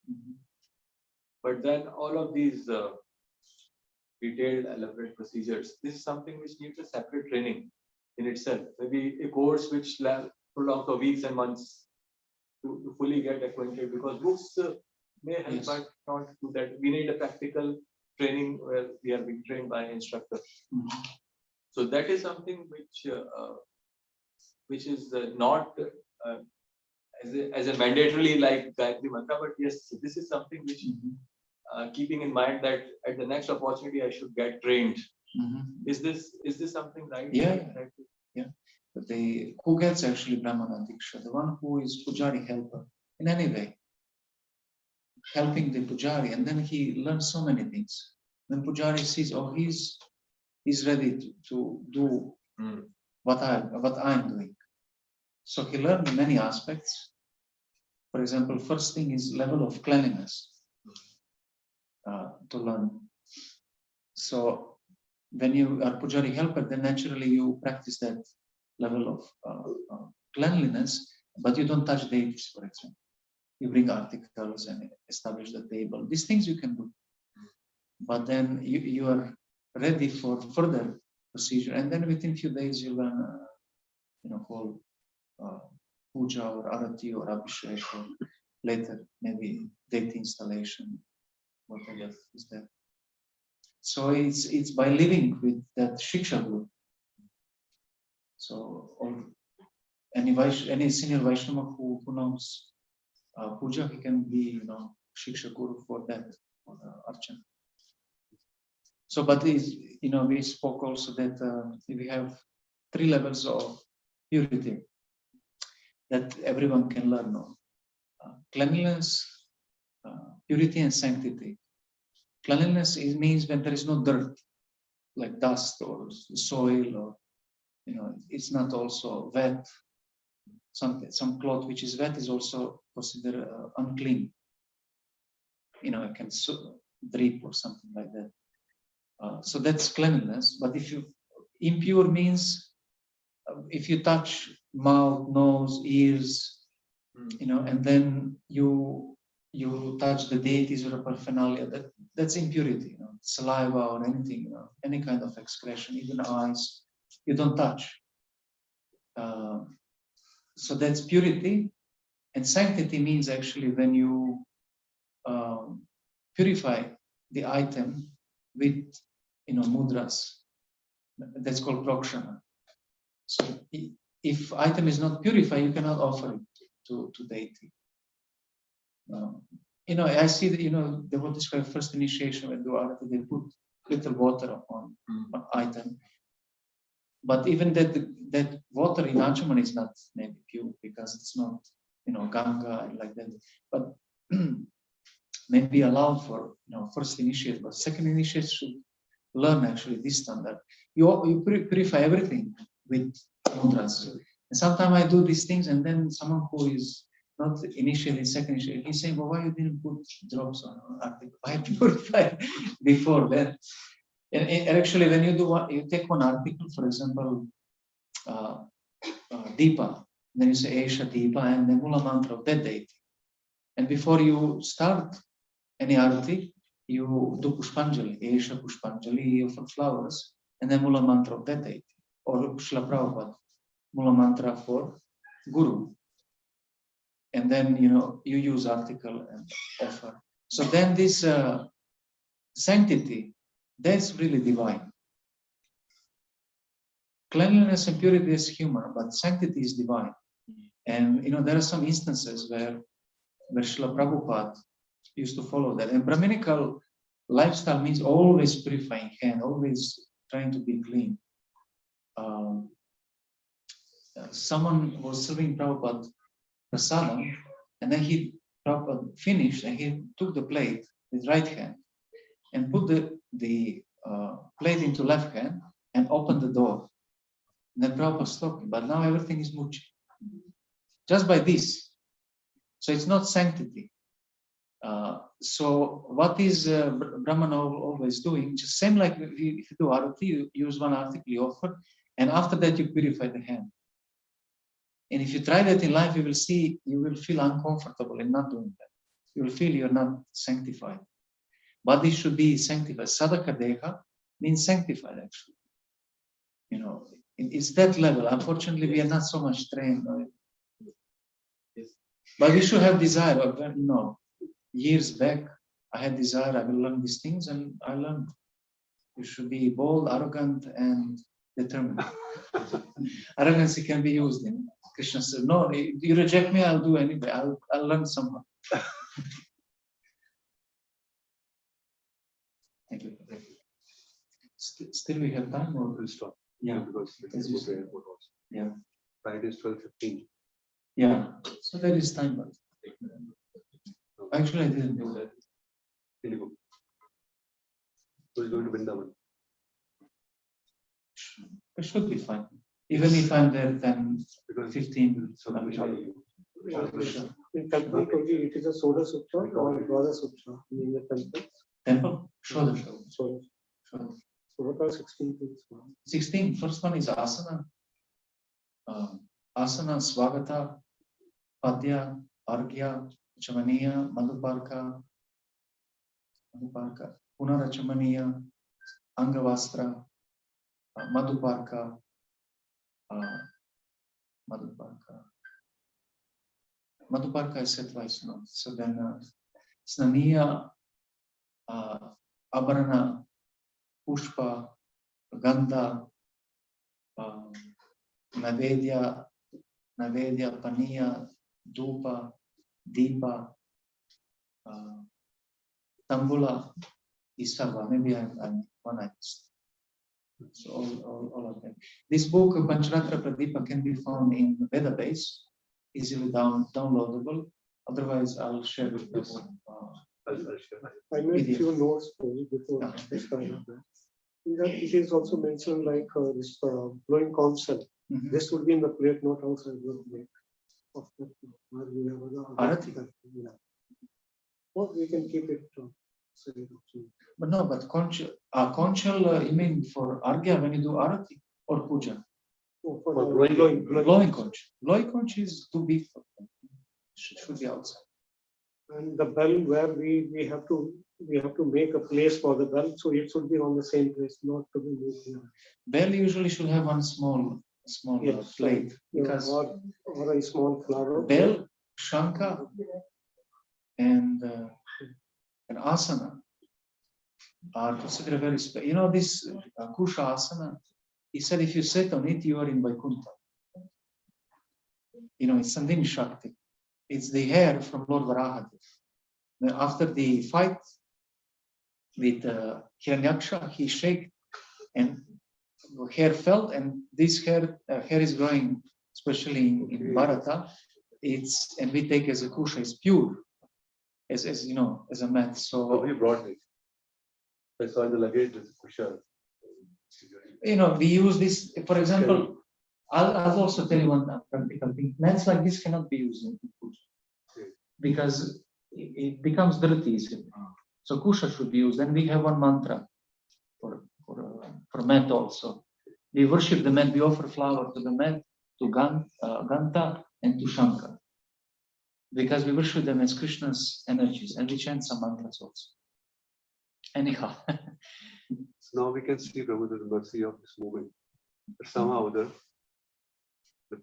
But then all of these detailed, elaborate procedures, this is something which needs a separate training in itself. Maybe a course which prolongs for weeks and months to fully get acquainted, because books may help, but not do that. We need a practical training where we are being trained by an instructor. So that is something which is not as a mandatorily like Gayatri Mantra, but yes, this is something which keeping in mind that at the next opportunity I should get trained. Is this something right? Yeah. But who gets actually Brahmana Diksha? The one who is Pujari helper. in any way, helping the pujari, and then he learns so many things. Then pujari sees, oh, he's ready to do what I'm doing. So he learned many aspects. For example, first thing is level of cleanliness to learn. So when you are pujari helper, then naturally you practice that level of cleanliness, but you don't touch deities, for example. You bring articles and establish the table. These things you can do. But then you are ready for further procedure. And then within a few days you learn, whole puja or arati or abhishek, or later maybe deity installation, whatever is there. So it's by living with that shiksha guru. So any senior Vaishnava who knows puja, he can be shiksha guru for that, for archana. So, but we spoke also that we have 3 levels of purity that everyone can learn of: cleanliness, purity, and sanctity. Cleanliness means when there is no dirt, like dust or soil, or it's not also wet. Some cloth which is wet is also considered unclean. It can drip or something like that. So that's cleanliness. But if you impure means if you touch mouth, nose, ears, and then you touch the deities or a paraphernalia, that's impurity. Saliva or anything, any kind of excretion, even eyes, you don't touch. So that's purity. And sanctity means actually when you purify the item with mudras. That's called prokshana. So if item is not purified, you cannot offer it to deity. I see that they will describe first initiation when do arati, they put little water upon an item. But even that water in Achaman is not maybe pure because it's not Ganga like that. But maybe allowed for first initiate, but second initiate should learn actually this standard. You purify everything with mudras. And sometimes I do these things, and then someone who is not initially second initiate, he's saying, "Well, why you didn't put drops on article? Why purify before that?" And actually, when you take one article, for example, Deepa, then you say Esha Deepa and the Mula mantra of that deity. And before you start any arati, you do Pushpanjali, Esha Pushpanjali for flowers, and then Mula mantra of that deity, or Srila Prabhupada, Mula mantra for Guru. And then you use article and offer. So then this sanctity, that's really divine. Cleanliness and purity is human, but sanctity is divine. And there are some instances where Srila Prabhupada used to follow that. And Brahminical lifestyle means always purifying hand, always trying to be clean. Someone was serving Prabhupada prasadam, and then Prabhupada finished, and he took the plate with right hand and put the plate into left hand and opened the door. And then Prabhupada stopped, but now everything is muchi. Just by this. So it's not sanctity. So what is Brahmana always doing? Just same like if you do arati, you use one article, you offer, and after that you purify the hand. And if you try that in life, you will feel uncomfortable in not doing that. You will feel you're not sanctified. Body should be sanctified. Sadhaka deha means sanctified, actually. It's that level. Unfortunately, we are not so much trained. But we should have desire. Years back, I had desire, I will learn these things, and I learned. You should be bold, arrogant, and determined. Arrogance can be used in Krishna said, "No, you reject me, I'll do anyway. I'll learn somehow." Thank you. Still we have time, or We'll stop. Yeah, because as you said. Yeah. Friday is 12:15. Yeah. So there is time, but Actually, I didn't do that. Indigo. So he's going to Vrindavan. It should be fine. Even if I'm there 10, Because 15. so I'm sure. In temple, it is a Soda Sutra or Dwada Sutra in the temple. Temple? Sure. So what are 16 things? 16. First one is asana. Asana, Swagata, Padya, Argya, Chamaniya, Madhuparka, Punarachamaniya, Angavastra, Madhuparka, Madhuparka is said twice now. So then Snaniya, Abarana, Pushpa, Gandha, Navedya, Paniya, Dhupa, Deepa, Tambula, Isava. Maybe I'm one I missed. So all of them. This book, Pancharatra Pradipa, can be found in the database, easily downloadable. Otherwise, I'll share with you. I made few notes before this kind of that. In that it is also mentioned like this blowing concept. This would be in the plate, not outside the plate. Of the, where we have Arati. Yeah. Or we can keep it. But no, but conchal, you mean for Argya when you do Arati or Puja? Oh, for blowing conch. Blowing conch is too big for them. Should be outside. And the bell where we have to make a place for the bell, so it should be on the same place, not to be moved here. Bell usually should have one small Yes, plate because or a small flower. bell, shanka, and asana are considered very special. You know this kusha asana. He said if you sit on it, you are in Vaikuntha. You know it's something Shakti. It's the hair from Lord Varahadev. After the fight with Hiranyaksha, he shake and hair fell, and this hair is growing, especially in Bharata. And we take as a kusha, it's pure, as you know, as a mat. So he brought it. I saw in the luggage this kusha. You know, we use this, for example. I'll also tell you one practical thing. Mats like this cannot be used in puja because it becomes dirty easily. So kusha should be used. Then we have one mantra for mat also. We worship the mat. We offer flower to the mat, to Ganta, and to Shankar, because we worship them as Krishna's energies, and we chant some mantras also. Anyhow. So now we can see, Prabhu, the mercy of this movement. But somehow the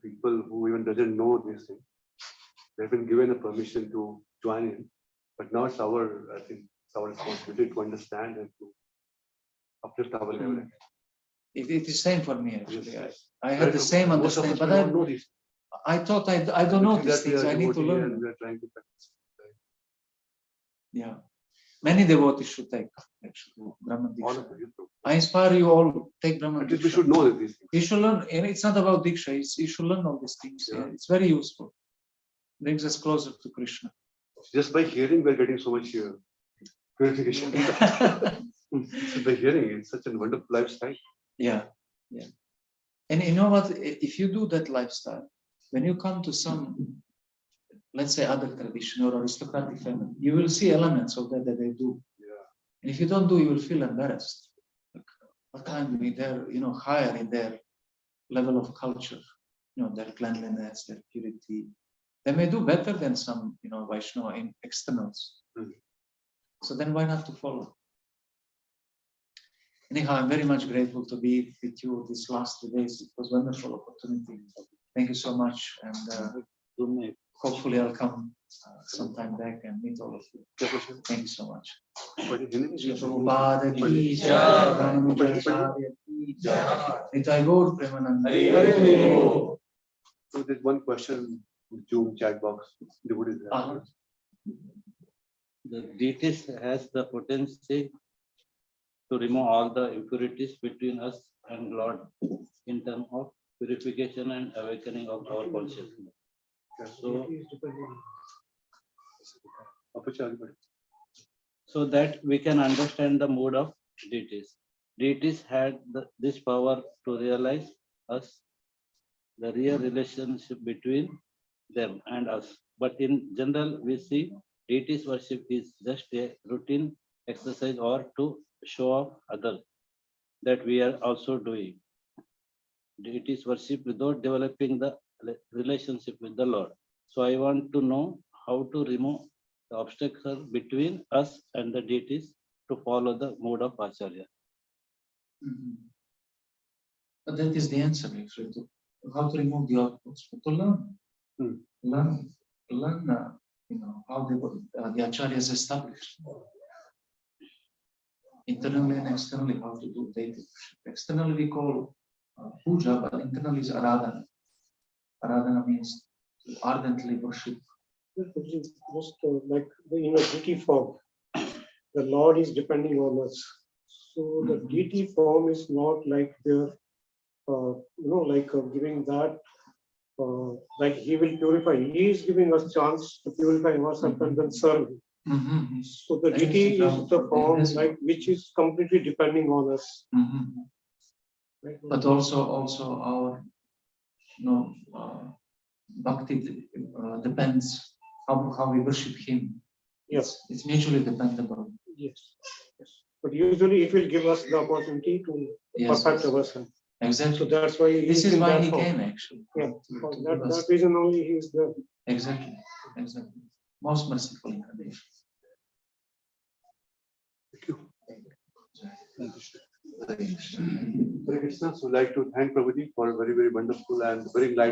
people who even doesn't know these things, they've been given a permission to join in. But now it's our, I think, it's our responsibility to understand and to uplift our level. It is same for me actually. Yes. I had the same understanding, but I thought I don't know these things. I need to learn. We are trying to practice. Yeah, many devotees should take actually Brahman All Diksha. of you. I inspire you all take Brahman At least we Diksha. should know that these things. You should learn, and it's not about Diksha. You should learn all these things. Yeah. It's very useful. Brings us closer to Krishna. Just by hearing, we're getting so much purification. Just by hearing, it's such a wonderful lifestyle. Yeah. And you know what? If you do that lifestyle, when you come to some, let's say, other tradition or aristocratic family, you will see elements of that they do. Yeah. And if you don't do, you will feel embarrassed. Like, what can be there, higher in their level of culture, their cleanliness, their purity. They may do better than some, Vaishnava in externals. So then why not to follow? Anyhow, I'm very much grateful to be with you these last 2 days. It was a wonderful opportunity. Thank you so much. And hopefully I'll come sometime back and meet all of you. Thank you so much. Prabhupada ki jai, Ramanujaracharya ki jai, Nitai Gaur Premananda. So there's one question in the Zoom chat box. The deity has the potency to remove all the impurities between us and Lord in terms of purification and awakening of our consciousness. So Apacharya. so that we can understand the mood of deities. Deities had this power to realize us, the real relationship between them and us. But in general, we see deities worship is just a routine exercise or to show off others that we are also doing. Deities worship without developing the relationship with the Lord. So I want to know how to remove the obstacle between us and the deities to follow the mode of Acharya. But that is the answer, actually, to how to remove the obstacles, but to learn. Learn, how the acharyas established. Internally and externally, how to do deity worship. Externally, we call puja, but internally is aradhana. Aradhana means to ardently worship. Just like in a deity form, the Lord is depending on us. So the deity form is not like their, giving that, like he will purify. He is giving us chance to purify ourselves and then serve him. So the deity is the form like which is completely depending on us. Right? But also our bhakti depends how we worship him. Yes, it's mutually dependable. yes, yes. But usually it will give us the opportunity to perfect ourselves. Exactly. So that's why this is why he came, actually. Yeah, for that reason only he is there. Exactly. Most merciful incarnation. Thank you. Hare Krishna. So I'd like to thank Prabhuji for a very, very wonderful and very enlightening